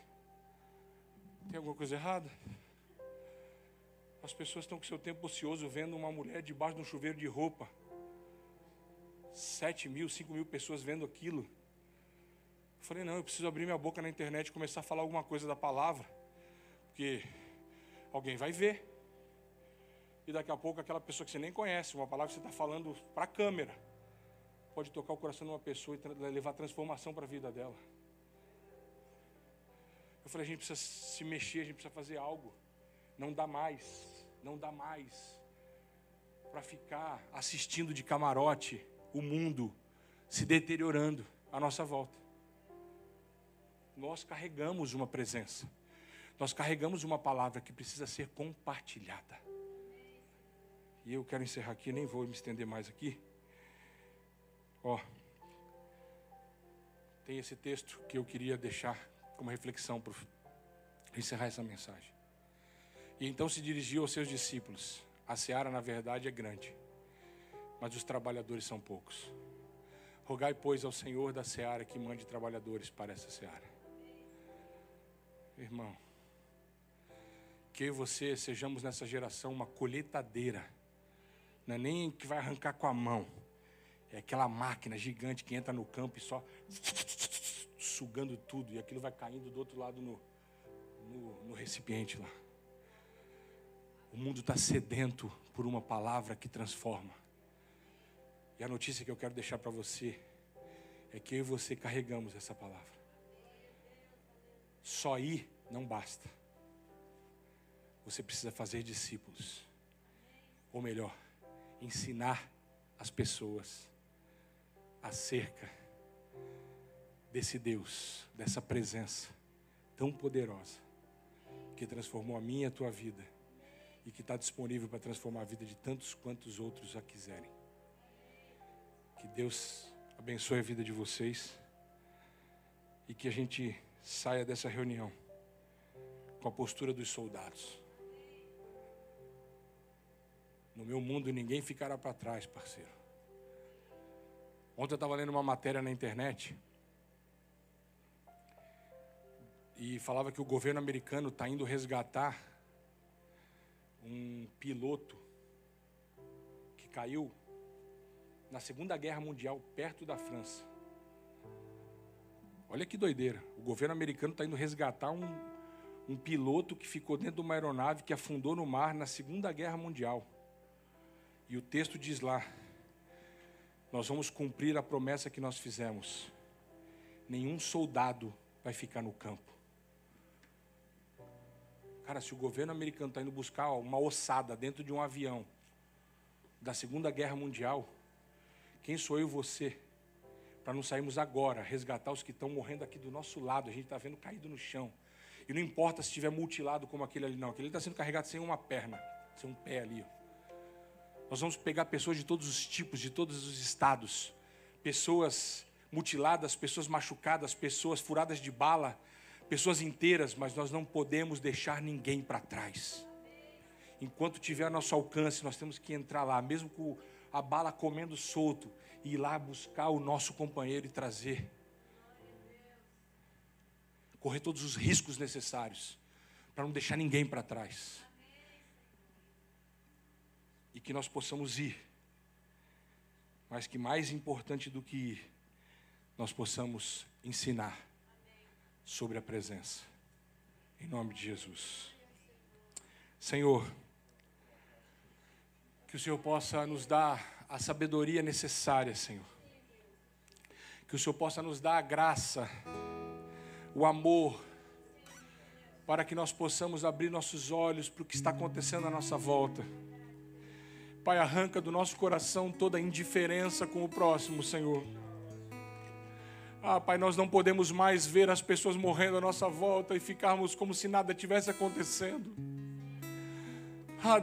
Tem alguma coisa errada? As pessoas estão com seu tempo ocioso vendo uma mulher debaixo de um chuveiro de roupa. 7.000, 5.000 pessoas vendo aquilo. Eu falei, não, eu preciso abrir minha boca na internet e começar a falar alguma coisa da palavra. Porque alguém vai ver. E daqui a pouco aquela pessoa que você nem conhece, uma palavra que você está falando para a câmera, pode tocar o coração de uma pessoa e levar transformação para a vida dela. Eu falei, a gente precisa se mexer, a gente precisa fazer algo. Não dá mais para ficar assistindo de camarote o mundo se deteriorando à nossa volta. Nós carregamos uma presença, nós carregamos uma palavra que precisa ser compartilhada. E eu quero encerrar aqui, nem vou me estender mais aqui. Tem esse texto que eu queria deixar como reflexão para encerrar essa mensagem. E então se dirigiu aos seus discípulos: a seara na verdade é grande, mas os trabalhadores são poucos. Rogai, pois, ao Senhor da seara que mande trabalhadores para essa seara. Irmão, que eu e você sejamos nessa geração uma colheitadeira. Não é nem que vai arrancar com a mão, é aquela máquina gigante que entra no campo e só sugando tudo, e aquilo vai caindo do outro lado no recipiente lá. O mundo está sedento por uma palavra que transforma. E a notícia que eu quero deixar para você é que eu e você carregamos essa palavra. Só ir não basta. Você precisa fazer discípulos. Ou melhor, ensinar as pessoas acerca desse Deus, dessa presença tão poderosa que transformou a minha e a tua vida e que está disponível para transformar a vida de tantos quantos outros a quiserem. Que Deus abençoe a vida de vocês e que a gente saia dessa reunião com a postura dos soldados. No meu mundo ninguém ficará para trás, parceiro. Ontem eu estava lendo uma matéria na internet e falava que o governo americano está indo resgatar um piloto que caiu na Segunda Guerra Mundial, perto da França. Olha que doideira. O governo americano está indo resgatar um piloto que ficou dentro de uma aeronave que afundou no mar na Segunda Guerra Mundial. E o texto diz lá: nós vamos cumprir a promessa que nós fizemos. Nenhum soldado vai ficar no campo. Cara, se o governo americano está indo buscar uma ossada dentro de um avião da Segunda Guerra Mundial, quem sou eu e você para não sairmos agora, resgatar os que estão morrendo aqui do nosso lado? A gente está vendo caído no chão. E não importa se estiver mutilado como aquele ali, não. Aquele está sendo carregado sem uma perna, sem um pé ali. Nós vamos pegar pessoas de todos os tipos, de todos os estados. Pessoas mutiladas, pessoas machucadas, pessoas furadas de bala, pessoas inteiras, mas nós não podemos deixar ninguém para trás. Enquanto tiver a nosso alcance, nós temos que entrar lá, mesmo com a bala comendo solto, e ir lá buscar o nosso companheiro e trazer. Correr todos os riscos necessários, para não deixar ninguém para trás. E que nós possamos ir, mas que mais importante do que ir, nós possamos ensinar sobre a presença. Em nome de Jesus. Senhor, que o Senhor possa nos dar a sabedoria necessária, Senhor. Que o Senhor possa nos dar a graça, o amor, para que nós possamos abrir nossos olhos para o que está acontecendo à nossa volta. Pai, arranca do nosso coração toda a indiferença com o próximo, Senhor. Pai, nós não podemos mais ver as pessoas morrendo à nossa volta e ficarmos como se nada tivesse acontecendo.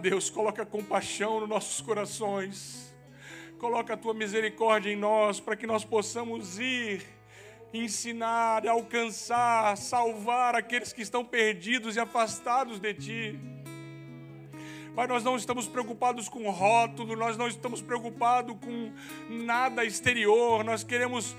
Deus, coloca compaixão nos nossos corações. Coloca a Tua misericórdia em nós, para que nós possamos ir, ensinar, alcançar, salvar aqueles que estão perdidos e afastados de Ti. Pai, nós não estamos preocupados com rótulo, nós não estamos preocupados com nada exterior, nós queremos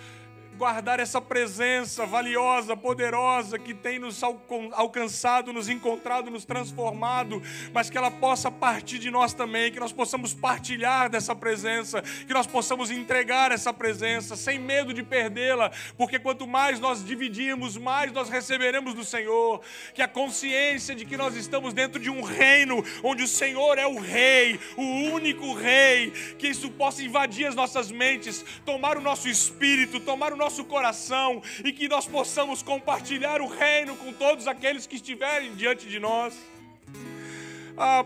guardar essa presença valiosa, poderosa, que tem nos alcançado, nos encontrado, nos transformado, mas que ela possa partir de nós também, que nós possamos partilhar dessa presença, que nós possamos entregar essa presença, sem medo de perdê-la, porque quanto mais nós dividirmos, mais nós receberemos do Senhor. Que a consciência de que nós estamos dentro de um reino, onde o Senhor é o Rei, o único Rei, que isso possa invadir as nossas mentes, tomar o nosso espírito, tomar o nosso coração, e que nós possamos compartilhar o reino com todos aqueles que estiverem diante de nós.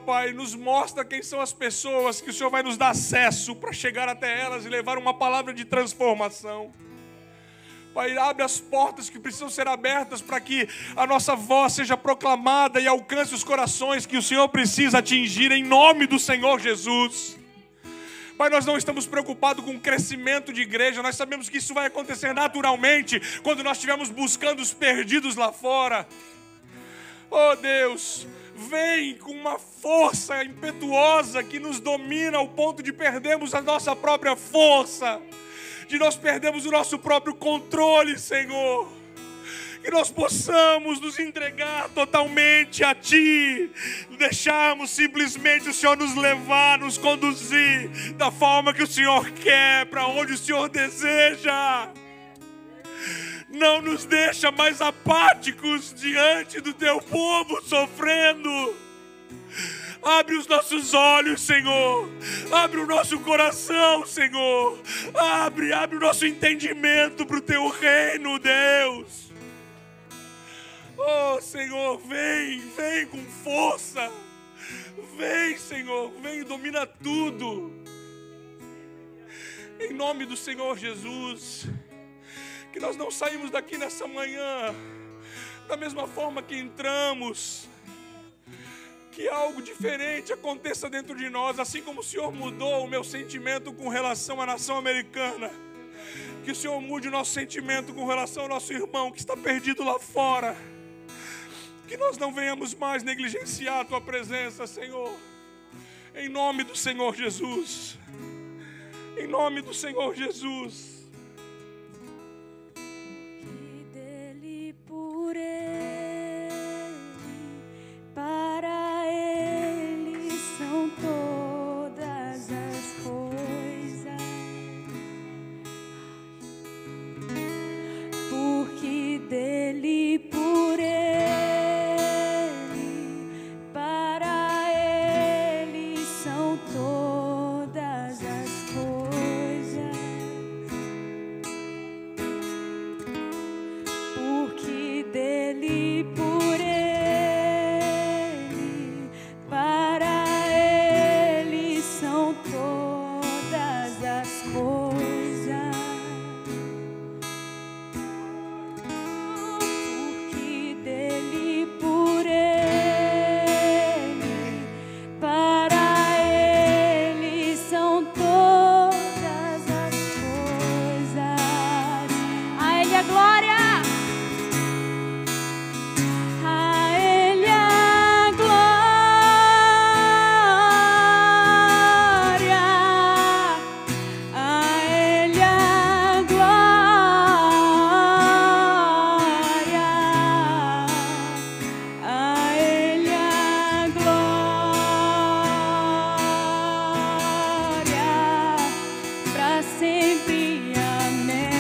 Pai, nos mostra quem são as pessoas que o Senhor vai nos dar acesso para chegar até elas e levar uma palavra de transformação. Pai, abre as portas que precisam ser abertas para que a nossa voz seja proclamada e alcance os corações que o Senhor precisa atingir, em nome do Senhor Jesus. Pai, nós não estamos preocupados com o crescimento de igreja, nós sabemos que isso vai acontecer naturalmente quando nós estivermos buscando os perdidos lá fora. Oh Deus, vem com uma força impetuosa que nos domina ao ponto de perdermos a nossa própria força, de nós perdermos o nosso próprio controle, Senhor. Que nós possamos nos entregar totalmente a Ti, deixarmos simplesmente o Senhor nos levar, nos conduzir da forma que o Senhor quer, para onde o Senhor deseja. Não nos deixa mais apáticos diante do Teu povo sofrendo. Abre os nossos olhos, Senhor. Abre o nosso coração, Senhor. Abre o nosso entendimento para o Teu reino, Deus. Oh, Senhor, vem com força. Vem, Senhor, vem e domina tudo. Em nome do Senhor Jesus. Que nós não saímos daqui nessa manhã da mesma forma que entramos. Que algo diferente aconteça dentro de nós, assim como o Senhor mudou o meu sentimento com relação à nação americana. Que o Senhor mude o nosso sentimento com relação ao nosso irmão que está perdido lá fora. Que nós não venhamos mais negligenciar a Tua presença, Senhor. Em nome do Senhor Jesus. Em nome do Senhor Jesus. Que dele, por Ele, para Ele são todas as coisas. Porque dele, por Ele, sempre amém.